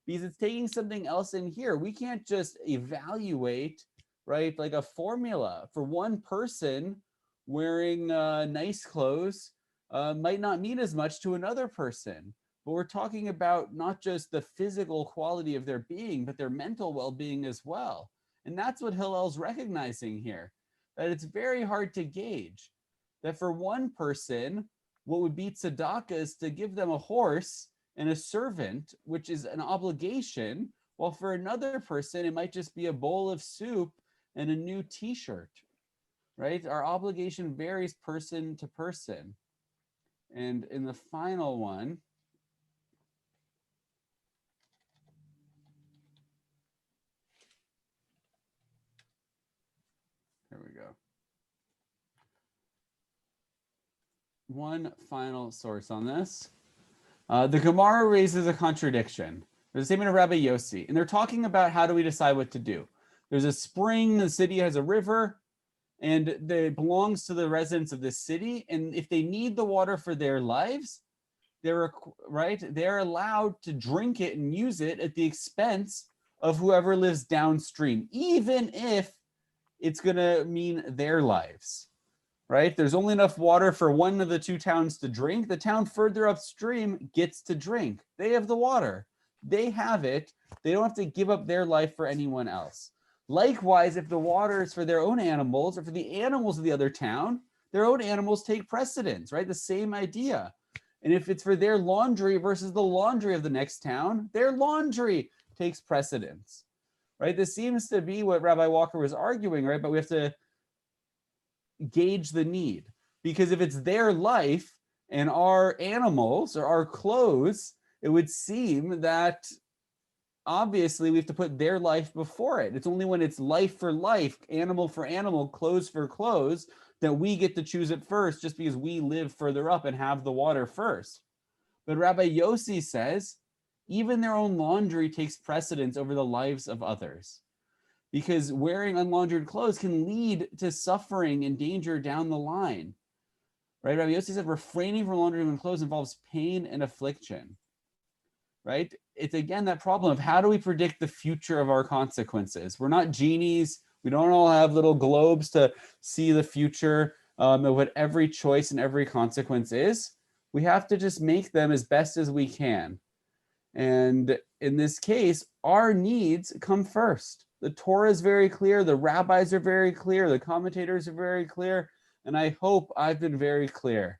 because it's taking something else in here. We can't just evaluate, right, like a formula. For one person, wearing nice clothes might not mean as much to another person. But we're talking about not just the physical quality of their being, but their mental well-being as well. And that's what Hillel's recognizing here, that it's very hard to gauge. That for one person, what would be tzedakah is to give them a horse and a servant, which is an obligation, while for another person, it might just be a bowl of soup and a new t-shirt, right? Our obligation varies person to person. And in the final one, there we go. One final source on this. The Gemara raises a contradiction. There's a statement of Rabbi Yossi, and they're talking about how do we decide what to do. There's a spring, the city has a river, and it belongs to the residents of this city. And if they need the water for their lives, they're allowed to drink it and use it at the expense of whoever lives downstream, even if it's going to mean their lives, right? There's only enough water for one of the two towns to drink. The town further upstream gets to drink. They have the water. They have it. They don't have to give up their life for anyone else. Likewise, if the water is for their own animals or for the animals of the other town, their own animals take precedence, right? The same idea. And if it's for their laundry versus the laundry of the next town, their laundry takes precedence, right? This seems to be what Rabbi Walker was arguing, right? But we have to gauge the need, because if it's their life and our animals or our clothes, it would seem that obviously we have to put their life before it. It's only when it's life for life, animal for animal, clothes for clothes, that we get to choose it first, just because we live further up and have the water first. But Rabbi Yossi says even their own laundry takes precedence over the lives of others, because wearing unlaundered clothes can lead to suffering and danger down the line. Right? Rabbi Yossi said refraining from laundering clothes involves pain and affliction. Right? It's again that problem of how do we predict the future of our consequences? We're not genies. We don't all have little globes to see the future of what every choice and every consequence is. We have to just make them as best as we can. And in this case, our needs come first. The Torah is very clear. The rabbis are very clear. The commentators are very clear. And I hope I've been very clear.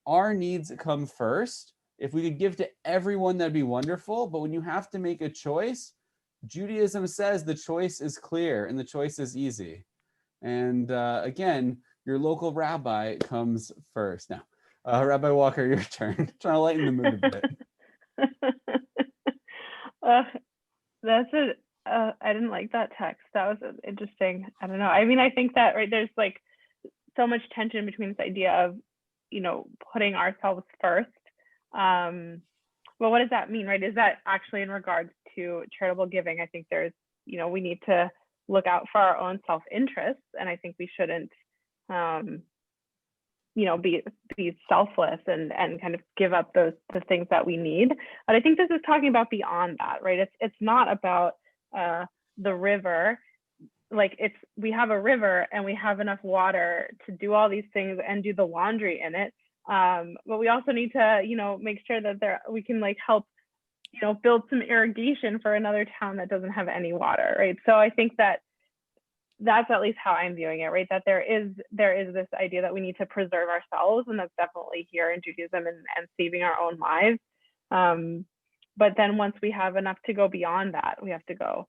Our needs come first. If we could give to everyone, that'd be wonderful. But when you have to make a choice, Judaism says the choice is clear and the choice is easy. And again, your local rabbi comes first. Now, Rabbi Walker, your turn. Trying to lighten the mood a bit.
I didn't like that text. That was interesting. I don't know. I mean, I think that, right, there's like so much tension between this idea of, you know, putting ourselves first. Well, what does that mean, right? Is that actually in regards to charitable giving? I think there's, you know, we need to look out for our own self-interest, and I think we shouldn't, you know, be selfless and kind of give up the things that we need. But I think this is talking about beyond that, right? It's not about the river. Like we have a river and we have enough water to do all these things and do the laundry in it. But we also need to, you know, make sure that we can like help, you know, build some irrigation for another town that doesn't have any water, right? So I think that that's at least how I'm viewing it, right? That there is this idea that we need to preserve ourselves, and that's definitely here in Judaism and saving our own lives. But then once we have enough to go beyond that, we have to go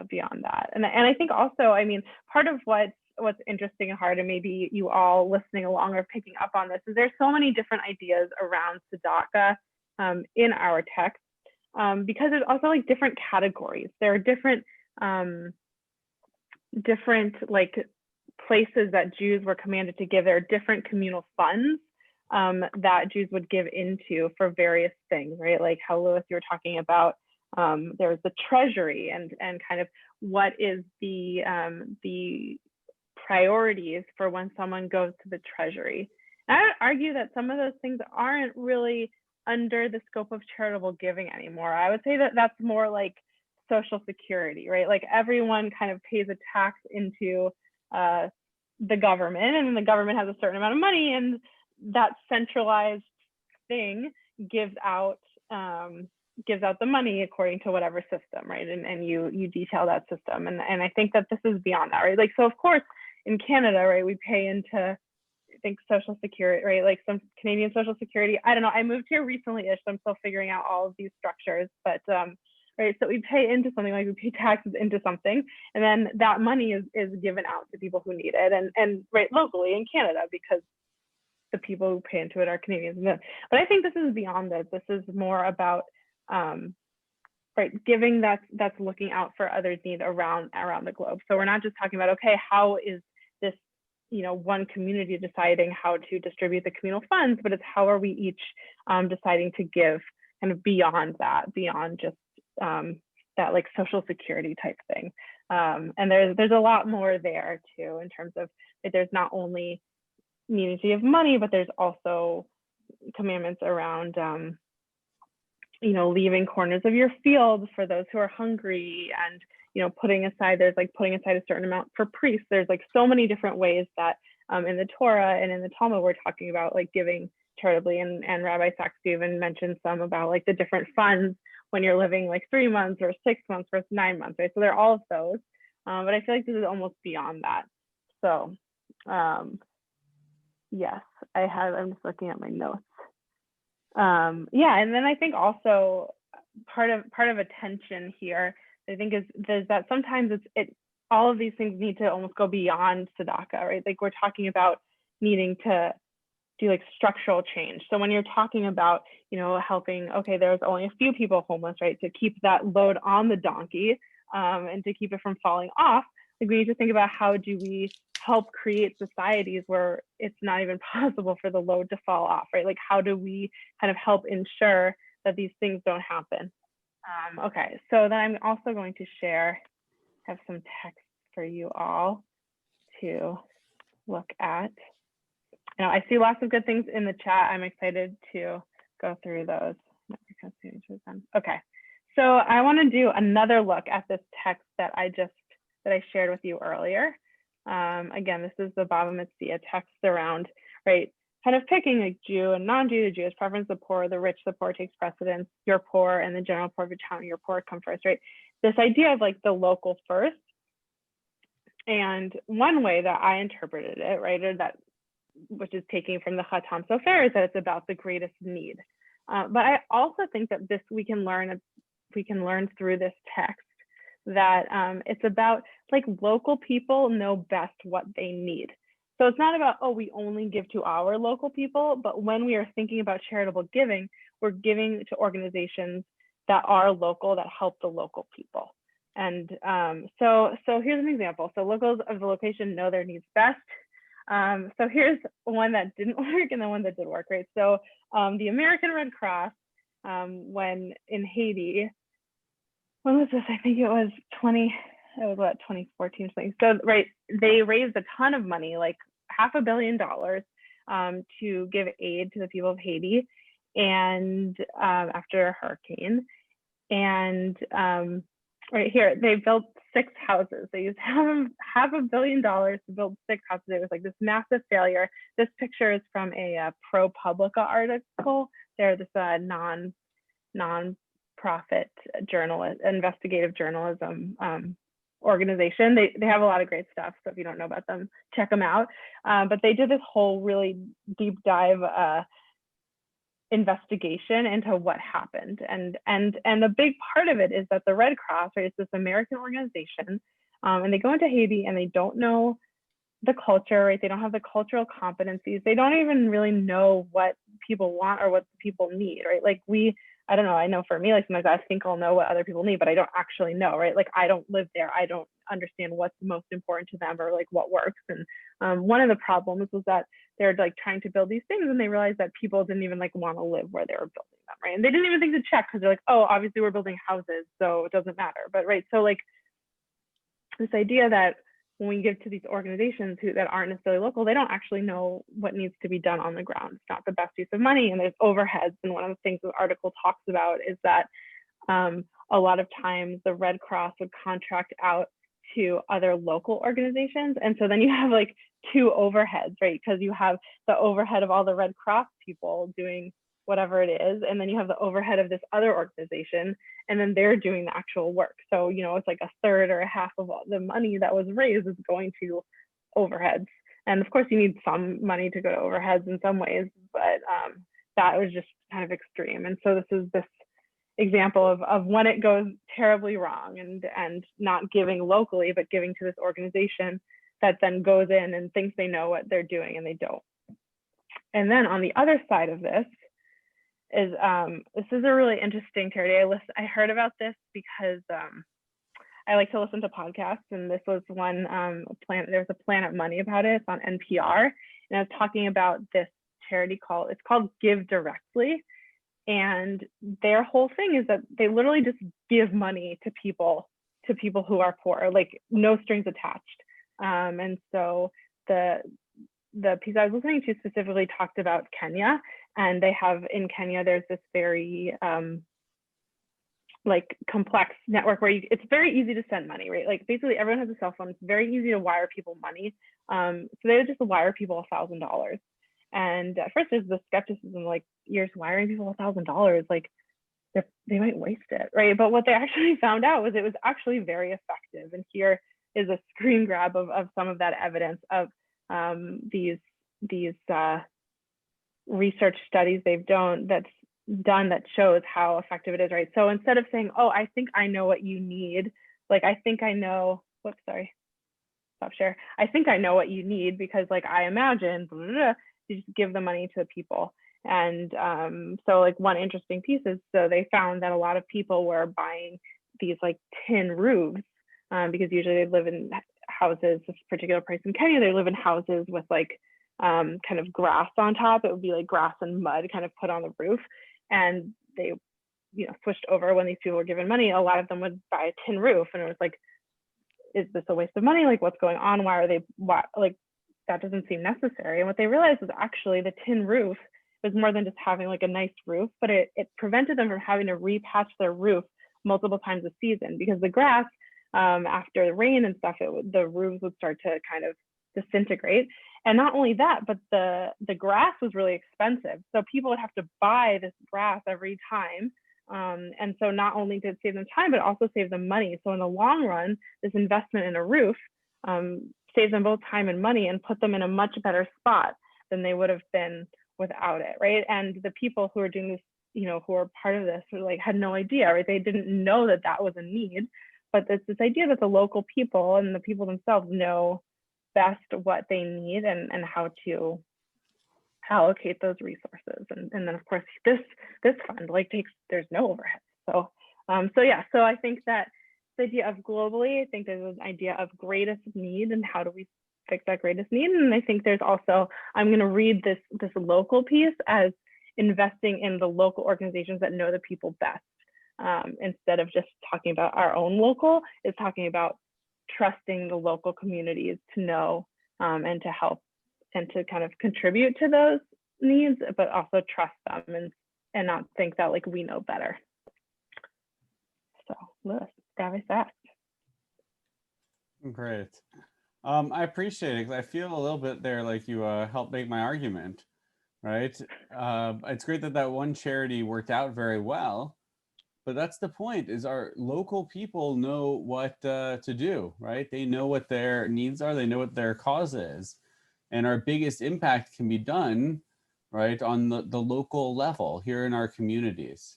beyond that. And I think also, I mean, part of what's interesting and hard, and maybe you all listening along or picking up on this, is there's so many different ideas around tzedakah in our text, because there's also like different categories. There are different like places that Jews were commanded to give. There are different communal funds that Jews would give into for various things, right? Like how, Louis, you were talking about, there's the treasury and kind of what is the priorities for when someone goes to the treasury. And I would argue that some of those things aren't really under the scope of charitable giving anymore. I would say that that's more like Social Security, right? Like everyone kind of pays a tax into the government, and then the government has a certain amount of money, and that centralized thing gives out the money according to whatever system, right? And you detail that system. And I think that this is beyond that, right? Like, so of course, in Canada, right, we pay into, I think, Social Security, right? Like some Canadian Social Security. I don't know. I moved here recently-ish, so I'm still figuring out all of these structures. But right, so we pay into something, like we pay taxes into something, and then that money is given out to people who need it, and right, locally in Canada, because the people who pay into it are Canadians. But I think this is beyond this. This is more about right, giving that's looking out for others' needs around the globe. So we're not just talking about, okay, how is this, you know, one community deciding how to distribute the communal funds, but it's how are we each deciding to give kind of beyond that, beyond just that like Social Security type thing. And there's a lot more there too, in terms of there's not only needing to give money, but there's also commandments around you know, leaving corners of your field for those who are hungry, and you know, putting aside a certain amount for priests. There's like so many different ways that in the Torah and in the Talmud we're talking about like giving charitably, and Rabbi Sachs even mentioned some about like the different funds when you're living like 3 months or 6 months versus 9 months, right? So there are all of those, but I feel like this is almost beyond that. So yes, I'm just looking at my notes. Yeah, and then I think also part of a tension here, I think, is that sometimes all of these things need to almost go beyond tzedakah, right? Like we're talking about needing to do like structural change. So when you're talking about, you know, helping, okay, there's only a few people homeless, right? To keep that load on the donkey and to keep it from falling off, like we need to think about how do we help create societies where it's not even possible for the load to fall off, right? Like how do we kind of help ensure that these things don't happen? Okay, so then I'm also going to share have some text for you all to look at. Now, I see lots of good things in the chat. I'm excited to go through those. Okay, so I want to do another look at this text that I shared with you earlier. Again, this is the Bava Metzia text around, right, kind of picking like Jew and non-Jew, the Jewish preference, the poor, the rich, the poor takes precedence, your poor, and the general poor of town, your poor come first, right? This idea of like the local first. And one way that I interpreted it, right, or that, which is taking from the Chatam Sofer, is that it's about the greatest need. But I also think that we can learn through this text that it's about like local people know best what they need. So it's not about, oh, we only give to our local people, but when we are thinking about charitable giving, we're giving to organizations that are local, that help the local people. And so here's an example. So locals of the location know their needs best. So here's one that didn't work and the one that did work, right? So the American Red Cross, when in Haiti, when was this? I think it was 2014 something. So right, they raised a ton of money, like $500 million, to give aid to the people of Haiti, and after a hurricane. And right here, they built 6 houses. They used $500 million to build 6 houses. It was like this massive failure. This picture is from a ProPublica article. They're this non-profit investigative journalism organization. They have a lot of great stuff. So if you don't know about them, check them out. But they did this whole really deep dive investigation into what happened. And the big part of it is that the Red Cross, right, it's this American organization, and they go into Haiti and they don't know the culture, right? They don't have the cultural competencies. They don't even really know what people want or what people need, right? Like I don't know, I know for me, like sometimes I think I'll know what other people need, but I don't actually know, right? Like I don't live there. I don't understand what's most important to them or like what works. And one of the problems was that they're like trying to build these things and they realized that people didn't even like want to live where they were building them, right? And they didn't even think to check because they're like, oh, obviously we're building houses, so it doesn't matter. But right, so like this idea that when we give to these organizations that aren't necessarily local, they don't actually know what needs to be done on the ground. It's not the best use of money, and there's overheads. And one of the things the article talks about is that a lot of times the Red Cross would contract out to other local organizations. And so then you have like 2 overheads, right? Because you have the overhead of all the Red Cross people doing whatever it is, and then you have the overhead of this other organization, and then they're doing the actual work. So, you know, it's like a third or a half of all the money that was raised is going to overheads. And of course you need some money to go to overheads in some ways, but that was just kind of extreme. And so this is this example of when it goes terribly wrong, and not giving locally, but giving to this organization that then goes in and thinks they know what they're doing and they don't. And then on the other side of this is this is a really interesting charity. I heard about this because I like to listen to podcasts, and this was one there's a Planet Money about it. It's on NPR, and I was talking about this charity it's called Give Directly, and their whole thing is that they literally just give money to people who are poor, like no strings attached. And so the piece I was listening to specifically talked about Kenya, and they have in Kenya, there's this very like complex network where it's very easy to send money, right? Like basically everyone has a cell phone. It's very easy to wire people money. So they would just wire people $1,000. And at first there's the skepticism, like you're just wiring people $1,000, like they might waste it, right? But what they actually found out was it was actually very effective. And here is a screen grab of some of that evidence of these research studies they've done that shows how effective it is, right? So instead of saying, oh, I think I know what you need, like I think I know, whoops, sorry, stop share. I think I know what you need because like I imagine, blah, blah, blah, you just give the money to the people. And so like one interesting piece is, so they found that a lot of people were buying these like tin roofs because usually they live in houses, this particular place in Kenya, they live in houses with like kind of grass on top. It would be like grass and mud kind of put on the roof. And they, you know, switched over when these people were given money. A lot of them would buy a tin roof, and it was like is this a waste of money? Like, what's going on? Like, that doesn't seem necessary. And what they realized was actually the tin roof was more than just having like a nice roof, but it prevented them from having to repatch their roof multiple times a season, because the grass, after the rain and stuff, the roofs would start to kind of disintegrate. And not only that, but the grass was really expensive. So people would have to buy this grass every time. And so not only did it save them time, but it also saved them money. So in the long run, this investment in a roof saved them both time and money, and put them in a much better spot than they would have been without it, right? And the people who are doing this, who are part of this, were like, had no idea, right? They didn't know that that was a need, but it's this idea that the local people and the people themselves know best what they need and how to allocate those resources. And then of course this fund there's no overhead. So I think that the idea of globally, I think there's an idea of greatest need and how do we fix that greatest need. And I think there's also, I'm going to read this local piece as investing in the local organizations that know the people best, instead of just talking about our own local. Is talking about trusting the local communities to know and to help and to kind of contribute to those needs, but also trust them and not think that like we know better. So Lewis, Travis asked.
Great. I appreciate it, because I feel a little bit there like you helped make my argument, right? It's great that one charity worked out very well, but that's the point, is our local people know what to do, right? They know what their needs are, they know what their cause is, and our biggest impact can be done, right, on the local level here in our communities.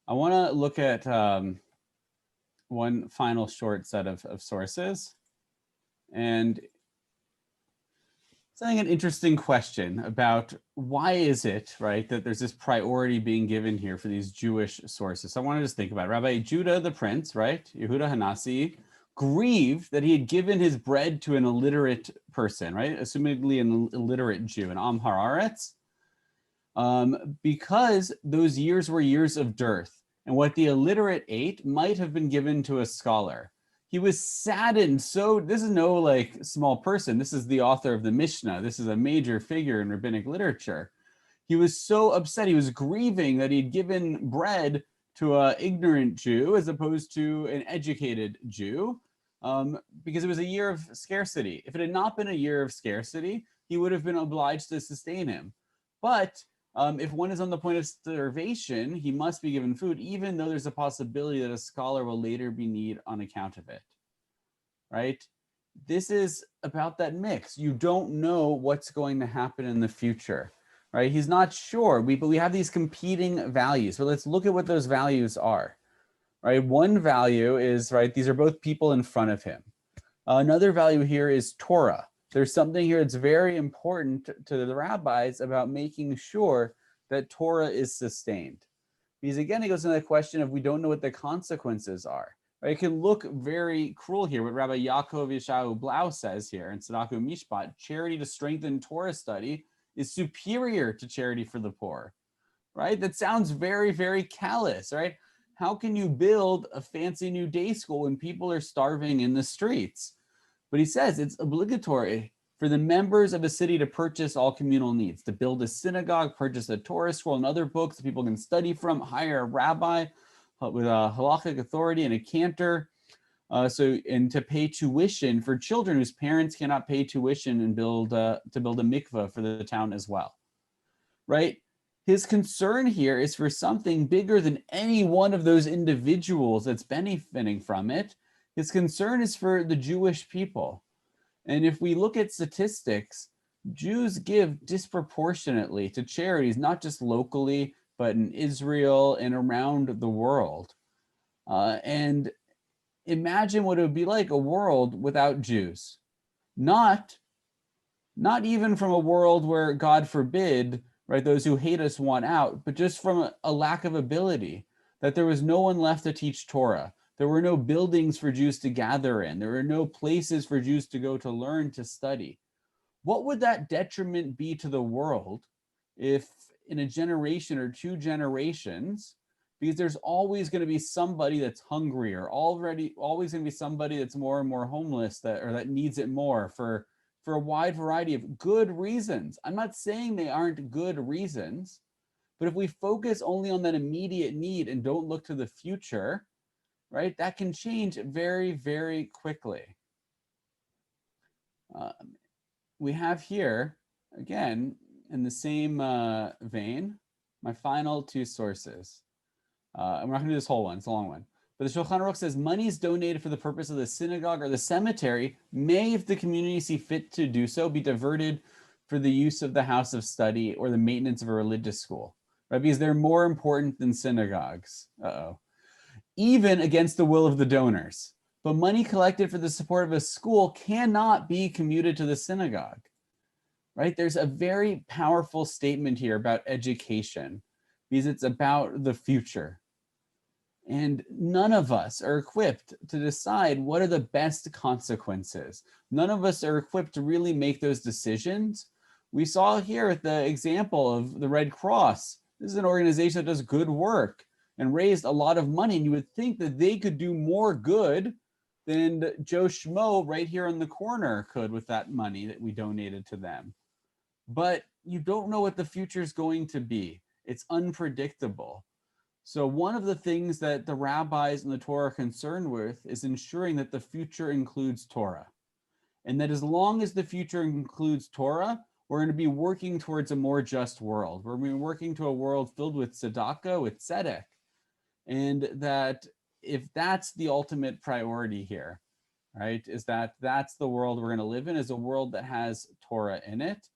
I want to look at one final short set of sources. And it's an interesting question about why is it, right, that there's this priority being given here for these Jewish sources. So I want to just think about it. Rabbi Judah the prince, right, Yehuda Hanasi, grieved that he had given his bread to an illiterate person, right, assumedly an illiterate Jew, an Am Haaretz, because those years were years of dearth. And what the illiterate ate might have been given to a scholar. He was saddened. So this is no like small person. This is the author of the Mishnah. This is a major figure in rabbinic literature. He was so upset. He was grieving that he'd given bread to an ignorant Jew as opposed to an educated Jew, because it was a year of scarcity. If it had not been a year of scarcity, he would have been obliged to sustain him. But if one is on the point of starvation, he must be given food, even though there's a possibility that a scholar will later be in need on account of it, right? This is about that mix. You don't know what's going to happen in the future, right? He's not sure, but we have these competing values. So let's look at what those values are, right? One value is, right, these are both people in front of him. Another value here is Torah. There's something here that's very important to the rabbis about making sure that Torah is sustained. Because again, it goes into the question of we don't know what the consequences are. Right? It can look very cruel here, what Rabbi Yaakov Yeshayahu Blau says here in Tzedakah Mishpat, charity to strengthen Torah study is superior to charity for the poor, right? That sounds very, very callous, right? How can you build a fancy new day school when people are starving in the streets? But he says it's obligatory for the members of a city to purchase all communal needs, to build a synagogue, purchase a Torah scroll and other books that people can study from, hire a rabbi with a halachic authority and a cantor, and to pay tuition for children whose parents cannot pay tuition and to build a mikveh for the town as well, right? His concern here is for something bigger than any one of those individuals that's benefiting from it. His concern is for the Jewish people. And if we look at statistics, Jews give disproportionately to charities, not just locally, but in Israel and around the world. And imagine what it would be like, a world without Jews. Not even from a world where, God forbid, right, those who hate us want out, but just from a lack of ability, that there was no one left to teach Torah. There were no buildings for Jews to gather in. There were no places for Jews to go to learn, to study. What would that detriment be to the world if in a generation or two generations, because there's always going to be somebody that's hungrier, always going to be somebody that's more and more homeless that needs it more for a wide variety of good reasons. I'm not saying they aren't good reasons, but if we focus only on that immediate need and don't look to the future, right, that can change very, very quickly. We have here, again, in the same vein, my final two sources. And we're not going to do this whole one, it's a long one. But the Shulchan Aruch says monies donated for the purpose of the synagogue or the cemetery may, if the community see fit to do so, be diverted for the use of the house of study or the maintenance of a religious school, right? Because they're more important than synagogues. Even against the will of the donors. But money collected for the support of a school cannot be commuted to the synagogue, right? There's a very powerful statement here about education because it's about the future. And none of us are equipped to decide what are the best consequences. None of us are equipped to really make those decisions. We saw here the example of the Red Cross. This is an organization that does good work and raised a lot of money. And you would think that they could do more good than Joe Schmo right here in the corner could with that money that we donated to them. But you don't know what the future is going to be. It's unpredictable. So one of the things that the rabbis and the Torah are concerned with is ensuring that the future includes Torah. And that as long as the future includes Torah, we're going to be working towards a more just world. We're going to be working to a world filled with tzedakah, with tzedek. And that if that's the ultimate priority here, right, is that that's the world we're going to live in, is a world that has Torah in it.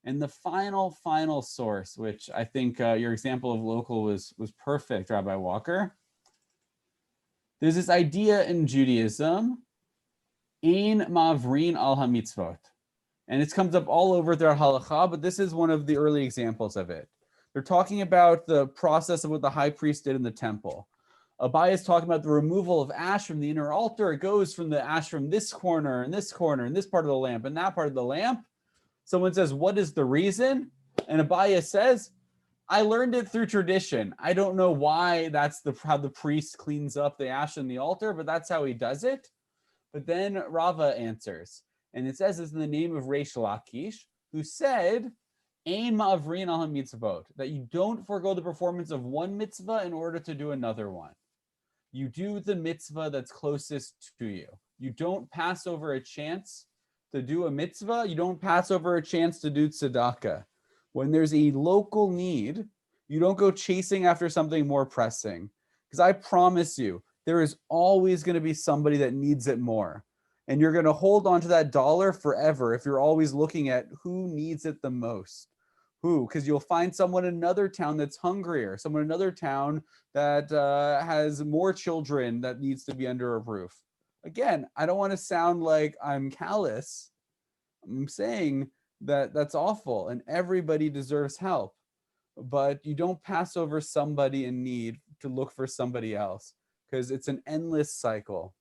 And the final source, which I think your example of local was perfect, Rabbi Walker. There's this idea in Judaism, ein ma'avrin al hamitzvot. And it comes up all over their halakha, but this is one of the early examples of it. They're talking about the process of what the high priest did in the temple. Abai is talking about the removal of ash from the inner altar. It goes from the ash from this corner and this corner and this part of the lamp and that part of the lamp. Someone says, what is the reason? And Abai says, I learned it through tradition. I don't know why that's how the priest cleans up the ash in the altar, but that's how he does it. But then Rava answers, and it says it's in the name of Reish Lakish, who said, Ein ma'avrin al mitzvot, that you don't forego the performance of one mitzvah in order to do another one. You do the mitzvah that's closest to you. You don't pass over a chance to do a mitzvah. You don't pass over a chance to do tzedakah. When there's a local need, you don't go chasing after something more pressing. Because I promise you, there is always going to be somebody that needs it more. And you're going to hold on to that dollar forever if you're always looking at who needs it the most. Who? Because you'll find someone in another town that's hungrier, someone in another town that has more children that needs to be under a roof. Again, I don't want to sound like I'm callous. I'm saying that that's awful and everybody deserves help. But you don't pass over somebody in need to look for somebody else because it's an endless cycle.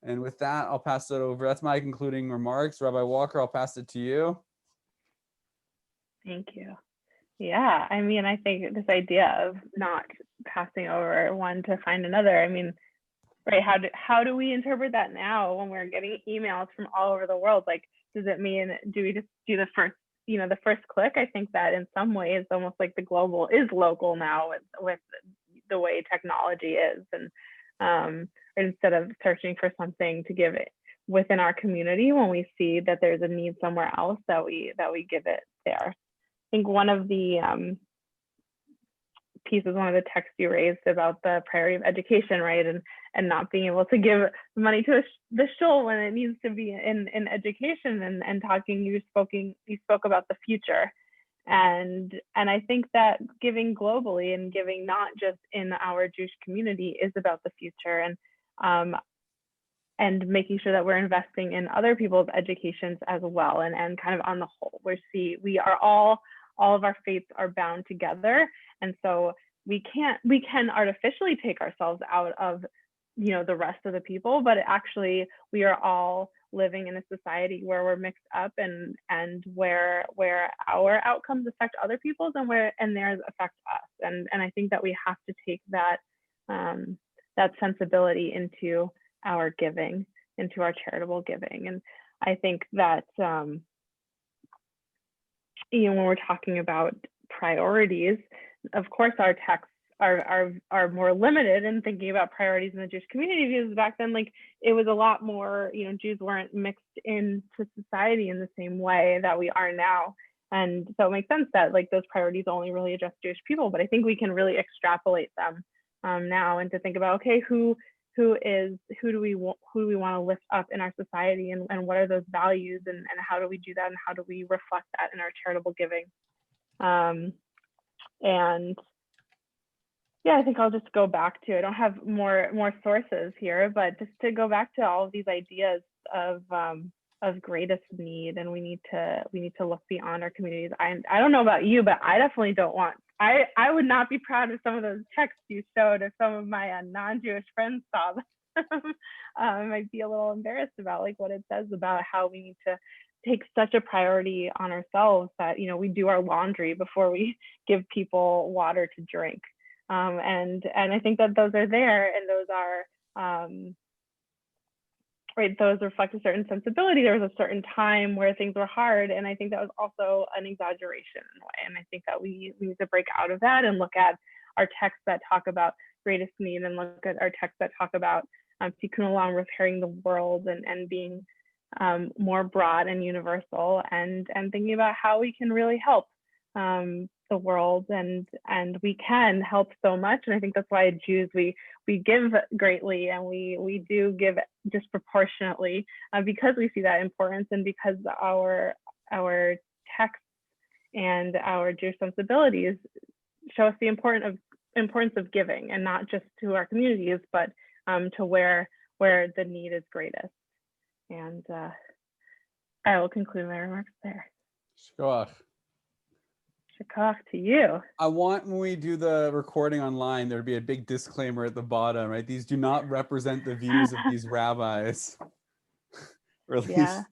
And with that, I'll pass it over. That's my concluding remarks. Rabbi Walker, I'll pass it to you.
Thank you. Yeah, I mean, I think this idea of not passing over one to find another, I mean, right, how do we interpret that now when we're getting emails from all over the world? Like, does it mean, do we just do the first click? I think that in some ways, almost like the global is local now with the way technology is. And instead of searching for something to give it within our community, when we see that there's a need somewhere else, that we give it there. I think one of the pieces, one of the texts you raised about the priority of education, right, and not being able to give money to the shul when it needs to be in education, and talking, you spoke about the future, and I think that giving globally and giving not just in our Jewish community is about the future, and making sure that we're investing in other people's educations as well, and kind of on the whole, we are all of our faiths are bound together, and so we can artificially take ourselves out of the rest of the people, but actually we are all living in a society where we're mixed up, and where our outcomes affect other people's and theirs affect us, and I think that we have to take that that sensibility into our giving, into our charitable giving. And I think that, when we're talking about priorities, of course, our texts are more limited in thinking about priorities in the Jewish community, because back then, like, it was a lot more, Jews weren't mixed into society in the same way that we are now. And so it makes sense that, like, those priorities only really address Jewish people, but I think we can really extrapolate them now, and to think about, okay, who do we want to lift up in our society, and what are those values, and how do we do that, and how do we reflect that in our charitable giving. And yeah, I think I'll just go back to, I don't have more sources here, but just to go back to all of these ideas of greatest need, and we need to look beyond our communities. I don't know about you, but I definitely don't want, I would not be proud of some of those texts you showed if some of my non-Jewish friends saw them. I might be a little embarrassed about, like, what it says about how we need to take such a priority on ourselves that, we do our laundry before we give people water to drink. And I think that those are there, and those are, right, those reflect a certain sensibility. There was a certain time where things were hard, and I think that was also an exaggeration in a way. And I think that we need to break out of that and look at our texts that talk about greatest need, and look at our texts that talk about tikkun olam, repairing the world, and being more broad and universal, and thinking about how we can really help the world, and we can help so much. And I think that's why Jews, we give greatly, and we do give disproportionately, because we see that importance, and because our texts and our Jewish sensibilities show us the importance of giving, and not just to our communities, but to where the need is greatest. And I will conclude my remarks there.
Sure.
Shakach to you.
I want, when we do the recording online, there to be a big disclaimer at the bottom, right? These do not represent the views of these rabbis. Or at least,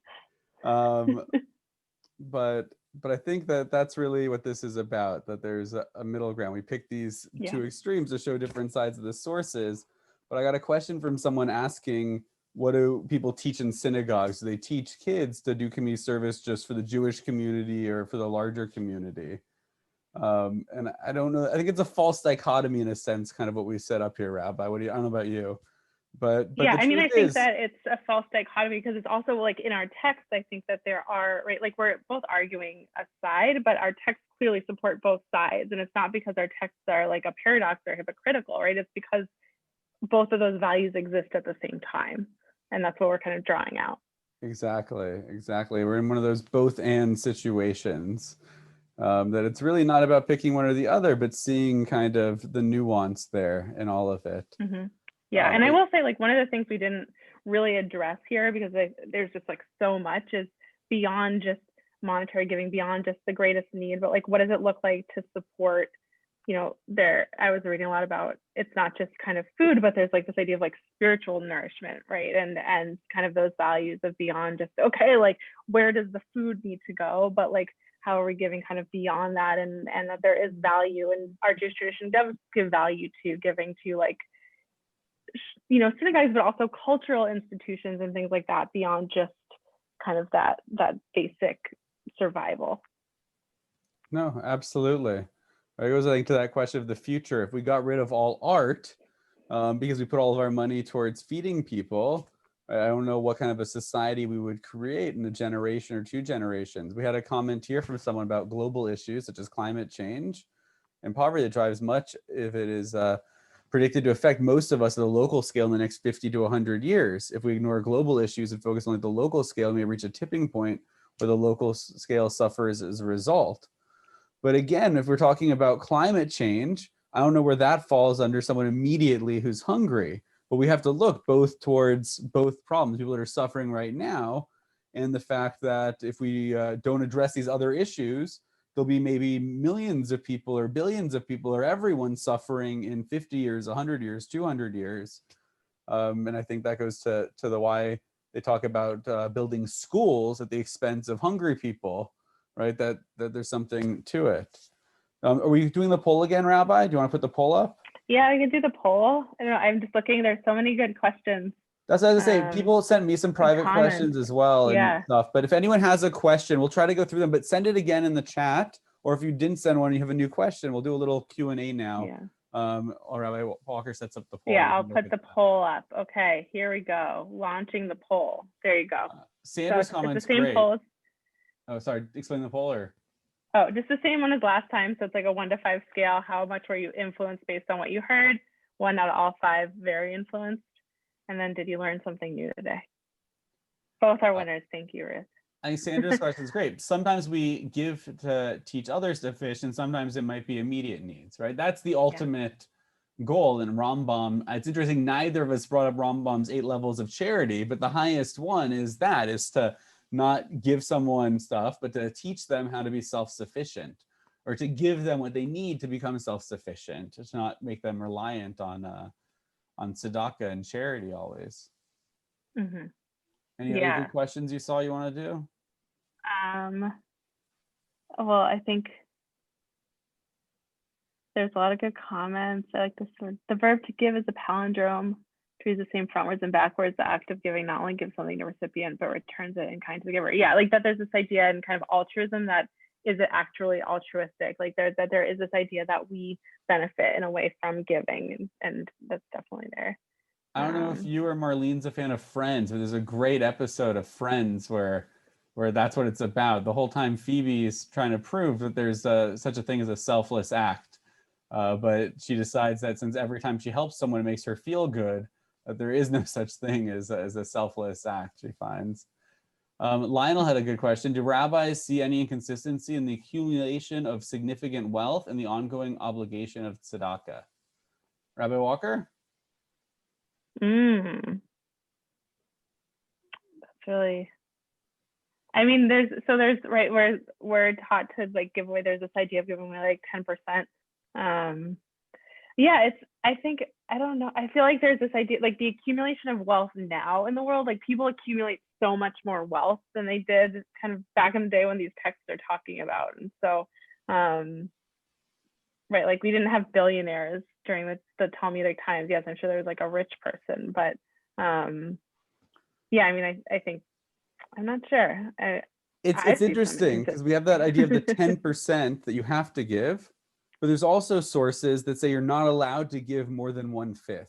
but I think that that's really what this is about, that there's a middle ground. We pick these two extremes to show different sides of the sources. But I got a question from someone asking, what do people teach in synagogues? Do they teach kids to do community service just for the Jewish community or for the larger community? And I don't know. I think it's a false dichotomy in a sense, kind of what we set up here, Rabbi. I don't know about you, but
yeah, I mean, I think that it's a false dichotomy, because it's also, like, in our text, I think that there are, right, like, we're both arguing a side, but our texts clearly support both sides, and it's not because our texts are like a paradox or hypocritical, right? It's because both of those values exist at the same time, and that's what we're kind of drawing out.
Exactly. We're in one of those both and situations. That it's really not about picking one or the other, but seeing kind of the nuance there in all of it.
Mm-hmm. Yeah, and I will say, like, one of the things we didn't really address here, because there's just, like, so much, is beyond just monetary giving, beyond just the greatest need, but, like, what does it look like to support, I was reading a lot about, it's not just kind of food, but there's, like, this idea of, like, spiritual nourishment, right? And kind of those values of beyond just, okay, like, where does the food need to go, but, like, how are we giving kind of beyond that, and that there is value, and our Jewish tradition does give value to giving to, like, synagogues, but also cultural institutions and things like that, beyond just kind of that basic survival.
No, absolutely. It goes, I think, to that question of the future. If we got rid of all art, because we put all of our money towards feeding people, I don't know what kind of a society we would create in a generation or 2 generations. We had a comment here from someone about global issues such as climate change and poverty that drives much, if it is predicted to affect most of us at a local scale in the next 50 to 100 years. If we ignore global issues and focus only at the local scale, we may reach a tipping point where the local scale suffers as a result. But again, if we're talking about climate change, I don't know where that falls under someone immediately who's hungry. But we have to look both towards both problems, people that are suffering right now, and the fact that if we don't address these other issues, there'll be maybe millions of people or billions of people or everyone suffering in 50 years, 100 years, 200 years. And I think that goes to the why they talk about building schools at the expense of hungry people, right? That there's something to it. Are we doing the poll again, Rabbi? Do you want to put the poll up?
Yeah, we could do the poll. I don't know. I'm just looking. There's so many good questions.
That's what I was gonna say. People sent me some private
Comments.
questions as well and
Yeah.
stuff. But if anyone has a question, we'll try to go through them. But send it again in the chat. Or if you didn't send one, and you have a new question, we'll do a little Q&A now.
Yeah.
Or Rabbi Walker sets up the poll.
Yeah, I'll put the poll up. Okay, here we go. Launching the poll. There you go.
Sandra's
so
comments
it's the same
great.
poll.
Oh, sorry. Explain the poll or.
Oh, just the same one as last time. So it's like a 1 to 5 scale. How much were you influenced based on what you heard? 1 out of all 5, very influenced. And then did you learn something new today? Both are winners. Thank you, Ruth.
I think Sandra's question is great. Sometimes we give to teach others to fish, and sometimes it might be immediate needs, right? That's the ultimate goal in Rambam. It's interesting, neither of us brought up Rambam's 8 levels of charity, but the highest one is to not give someone stuff, but to teach them how to be self-sufficient, or to give them what they need to become self-sufficient, to not make them reliant on tzedakah and charity always.
Mm-hmm.
Any other good questions you saw you want to do?
Well, I think there's a lot of good comments. I like this one. The verb to give is a palindrome. To use the same frontwards and backwards. The act of giving not only gives something to the recipient, but returns it in kind to the giver. Yeah, like that there's this idea in kind of altruism that is it actually altruistic? Like that there is this idea that we benefit in a way from giving, and that's definitely there.
I don't know if you or Marlene's a fan of Friends, but there's a great episode of Friends where that's what it's about. The whole time Phoebe is trying to prove that there's such a thing as a selfless act. But she decides that since every time she helps someone, it makes her feel good, that there is no such thing as a selfless act, she finds. Lionel had a good question. Do rabbis see any inconsistency in the accumulation of significant wealth and the ongoing obligation of tzedakah? Rabbi Walker?
That's really, I mean, there's right where we're taught to like give away, there's this idea of giving away like 10%. Yeah, I think, I don't know. I feel like there's this idea, like the accumulation of wealth now in the world, like people accumulate so much more wealth than they did kind of back in the day when these texts are talking about. And so, right, like we didn't have billionaires during the Talmudic times. Yes, I'm sure there was like a rich person, but yeah, I mean, I think, I'm not sure.
It's interesting because we have that idea of the 10% that you have to give, but there's also sources that say you're not allowed to give more than 1/5.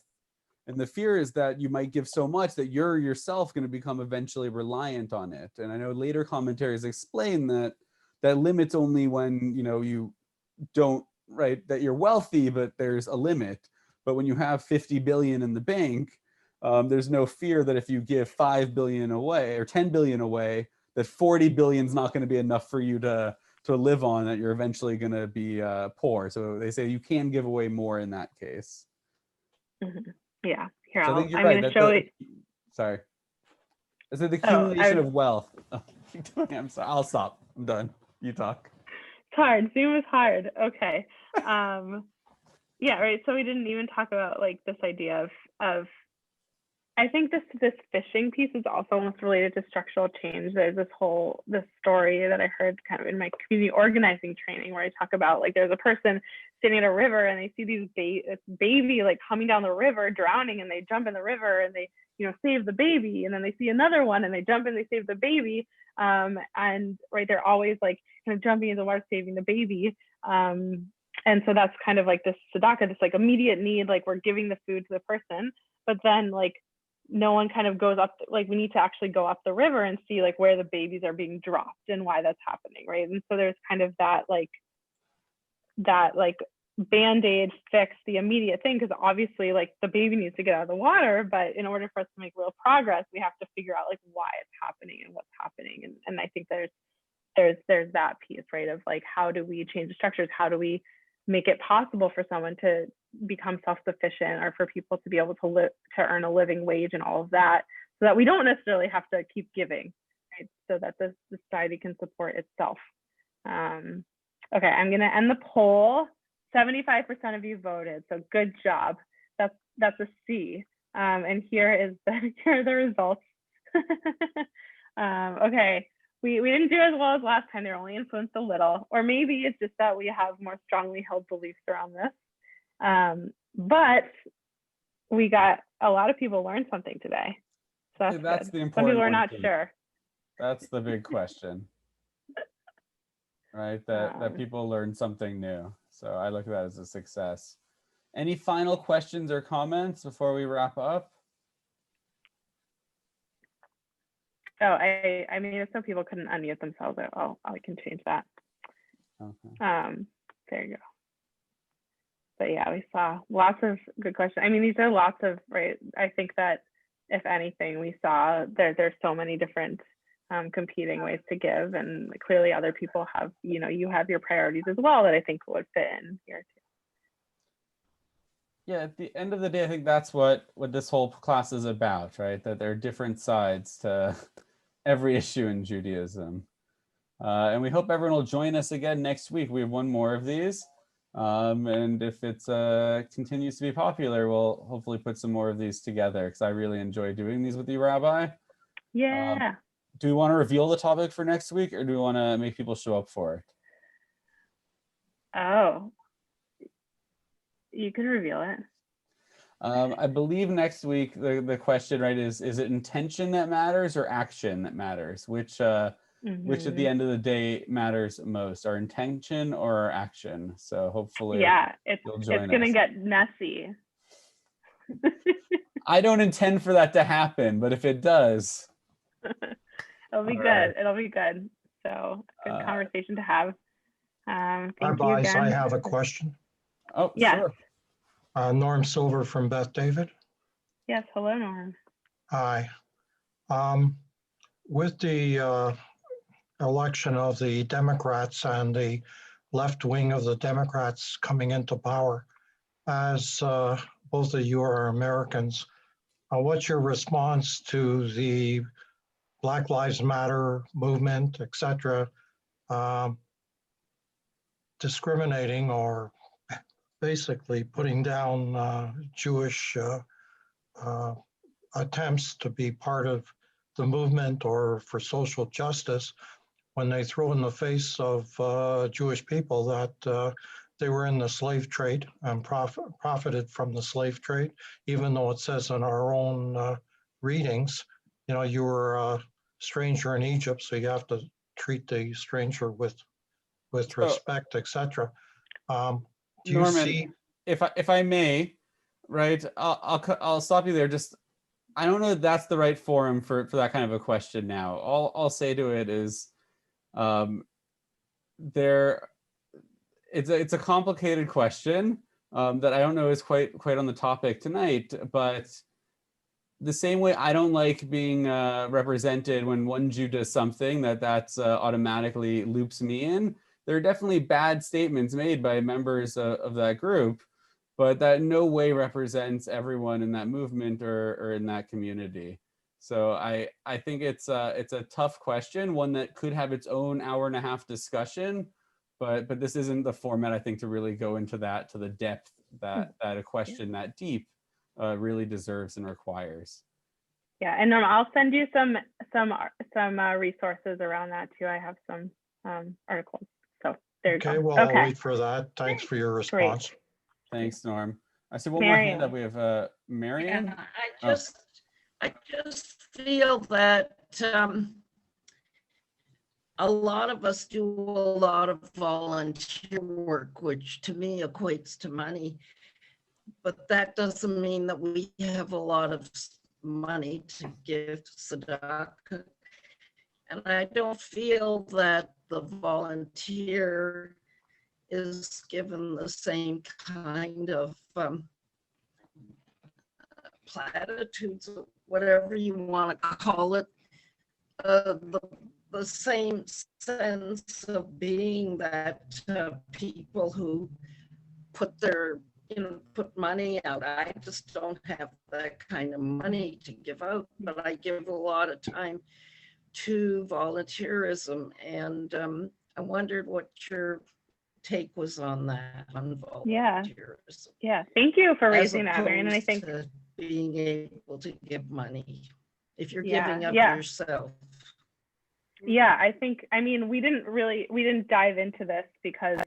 And the fear is that you might give so much that you're yourself going to become eventually reliant on it. And I know later commentaries explain that limit's only when, you don't, right, that you're wealthy, but there's a limit. But when you have 50 billion in the bank, there's no fear that if you give 5 billion away or 10 billion away, that 40 billion is not going to be enough for you to live on, that you're eventually going to be poor. So they say you can give away more in that case.
Mm-hmm. Yeah. Here,
so I think you're
I'm
right.
going to show it.
Sorry. I said the accumulation of wealth. Oh, I'm sorry. I'll stop. I'm done. You talk.
It's hard. Zoom is hard. Okay. Yeah, right. So we didn't even talk about like this idea of I think this fishing piece is also almost related to structural change. There's this story that I heard kind of in my community organizing training where I talk about like there's a person sitting at a river and they see this baby like coming down the river drowning, and they jump in the river and they save the baby, and then they see another one and they jump and they save the baby, and right, they're always like kind of jumping in the water saving the baby, and so that's kind of like this tzedakah, this like immediate need, like we're giving the food to the person, but then like no one kind of goes up, like we need to actually go up the river and see like where the babies are being dropped and why that's happening, right? And so there's kind of that band-aid fix the immediate thing, because obviously like the baby needs to get out of the water, but in order for us to make real progress, we have to figure out like why it's happening and what's happening. And I think there's that piece, right, of like how do we change the structures, how do we make it possible for someone to become self-sufficient, or for people to be able to live, to earn a living wage and all of that, so that we don't necessarily have to keep giving, right? So that the society can support itself. Okay, I'm gonna end the poll. 75% of you voted, so good job. That's a C. And here are the results. Okay. We didn't do as well as last time. They're only influenced a little, or maybe it's just that we have more strongly held beliefs around this. But we got a lot of people learned something today. So
that's
good.
the important
Some people are
one
not
too.
sure.
That's the big question, right? That people learn something new. So I look at that as a success. Any final questions or comments before we wrap up?
Oh, I mean, if some people couldn't unmute themselves, I can change that.
Okay.
There you go. But yeah, we saw lots of good questions. I mean, these are lots of, right? I think that if anything, we saw there's so many different competing ways to give, and clearly other people have, you have your priorities as well that I think would fit in here too.
Yeah, at the end of the day, I think that's what this whole class is about, right? That there are different sides to every issue in Judaism. And we hope everyone will join us again next week. We have one more of these. And if it continues to be popular, we'll hopefully put some more of these together, because I really enjoy doing these with you, Rabbi.
Yeah.
Do we want to reveal the topic for next week, or do we want to make people show up for it?
Oh, you could reveal it.
I believe next week the question, right, is it intention that matters or action that matters? Which at the end of the day matters most, our intention or our action? So hopefully, you'll join us.
It's gonna get messy.
I don't intend for that to happen, but if it does,
it'll be good. Right. It'll be good. So good conversation to have. Thank you again.
I have a question.
Oh, yes. Sure.
Norm Silver from Beth David.
Yes, hello, Norm.
Hi. With the election of the Democrats and the left wing of the Democrats coming into power, as both of you are Americans, what's your response to the Black Lives Matter movement, etc., discriminating or basically putting down Jewish attempts to be part of the movement or for social justice, when they throw in the face of Jewish people that they were in the slave trade and profited from the slave trade, even though it says in our own readings, you were a stranger in Egypt, so you have to treat the stranger with respect, etc. Do you
Norman,
see?
If I may, right, I'll stop you there. Just, I don't know if that's the right forum for that kind of a question now. All I'll say to it is, it's a complicated question that I don't know is quite on the topic tonight, but the same way I don't like being represented when one Jew does something that's automatically loops me in. There are definitely bad statements made by members of that group, but that in no way represents everyone in that movement or in that community. So I think it's a tough question, one that could have its own hour-and-a-half discussion, but this isn't the format, I think, to really go into that to the depth that a question that deep really deserves and requires.
Yeah, and Norma, I'll send you some resources around that too. I have some articles. So there you go.
Okay, well, I'll wait for that. Thanks for your response.
Great.
Thanks, Norm. I see one more hand up. We have Marion.
Yeah, I just feel that a lot of us do a lot of volunteer work, which to me equates to money, but that doesn't mean that we have a lot of money to give to tzedakah. And I don't feel that the volunteer is given the same kind of platitudes, whatever you want to call it, the same sense of being that people who put money out. I just don't have that kind of money to give out, but I give a lot of time to volunteerism, and I wondered what your take was on that, on volunteerism.
Yeah, thank you for raising that, Marion. And I think
being able to give money if you're giving up yourself.
Yeah, I think, I mean, we didn't dive into this because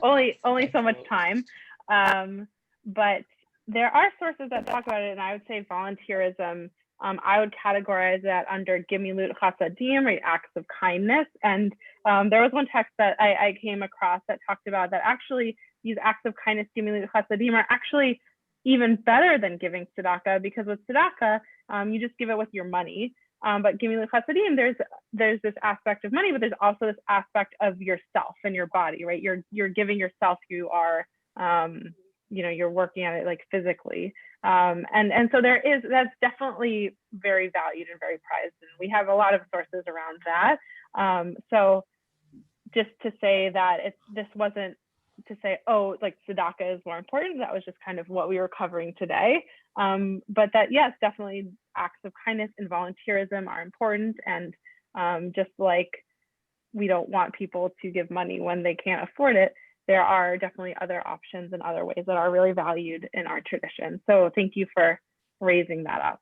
only so much time. but there are sources that talk about it, and I would say volunteerism, I would categorize that under gimilut chasadim, right, acts of kindness. And there was one text that I came across that talked about that actually these acts of kindness, gimilut chasadim, are actually even better than giving tzedakah, because with tzedakah, you just give it with your money. But gimilut chasadim, there's this aspect of money, but there's also this aspect of yourself and your body, right? You're giving yourself. You are, you're working at it like physically. And so that's definitely very valued and very prized. And we have a lot of sources around that. So just to say that this wasn't to say, oh, like tzedakah is more important. That was just kind of what we were covering today. But that, yes, definitely acts of kindness and volunteerism are important. And just like we don't want people to give money when they can't afford it, there are definitely other options and other ways that are really valued in our tradition. So thank you for raising that up.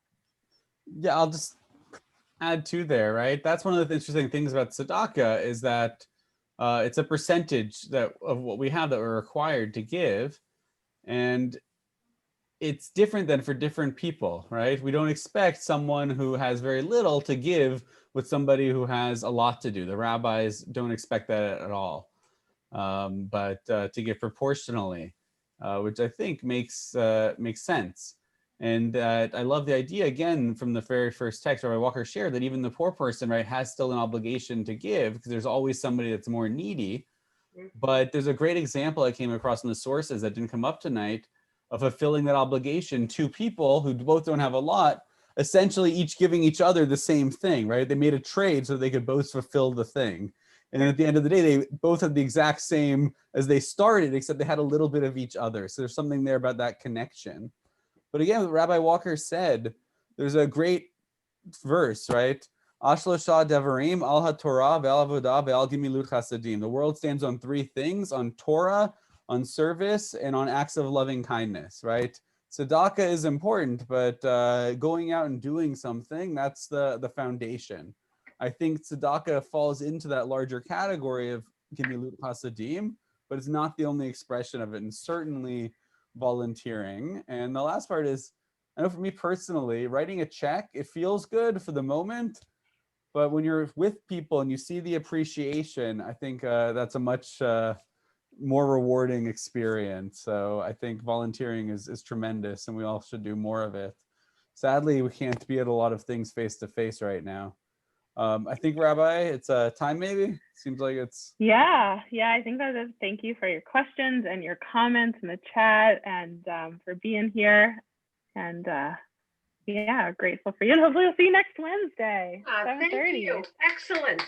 Yeah, I'll just add to there, right? That's one of the interesting things about tzedakah is that it's a percentage of what we have that we're required to give. And it's different than for different people, right? We don't expect someone who has very little to give with somebody who has a lot to do. The rabbis don't expect that at all. But to give proportionally, which I think makes sense. And I love the idea, again, from the very first text, Rabbi Walker shared, that even the poor person, right, has still an obligation to give, because there's always somebody that's more needy. But there's a great example I came across in the sources that didn't come up tonight of fulfilling that obligation. Two people who both don't have a lot, essentially each giving each other the same thing, right? They made a trade so they could both fulfill the thing. And then at the end of the day, they both had the exact same as they started, except they had a little bit of each other. So there's something there about that connection. But again, what Rabbi Walker said, there's a great verse, right? Ashlosha devarim al haTorah ve'al avodah ve'al gimilut chasadim. The world stands on three things: on Torah, on service, and on acts of loving kindness, right? Tzedakah is important, but going out and doing something, that's the foundation. I think tzedakah falls into that larger category of gimilut chasadim, but it's not the only expression of it, and certainly volunteering. And the last part is, I know for me personally, writing a check, it feels good for the moment, but when you're with people and you see the appreciation, I think that's a much more rewarding experience. So I think volunteering is tremendous, and we all should do more of it. Sadly, we can't be at a lot of things face to face right now. I think, Rabbi, it's time maybe? Seems like it's...
Yeah, I think that is. Thank you for your questions and your comments in the chat, and for being here. And yeah, grateful for you. And hopefully we'll see you next Wednesday, 7:30.
Thank you. Excellent.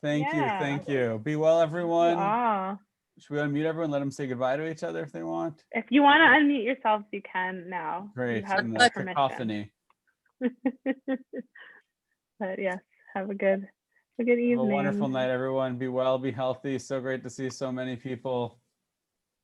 Thank you. Be well, everyone.
Oh.
Should we unmute everyone? Let them say goodbye to each other if they want.
If you want to unmute yourselves, you can now.
Great.
You have
In
the
the
permission.
cacophony.
But yes, have a good evening.
Have a wonderful night, everyone. Be well, be healthy. So great to see so many people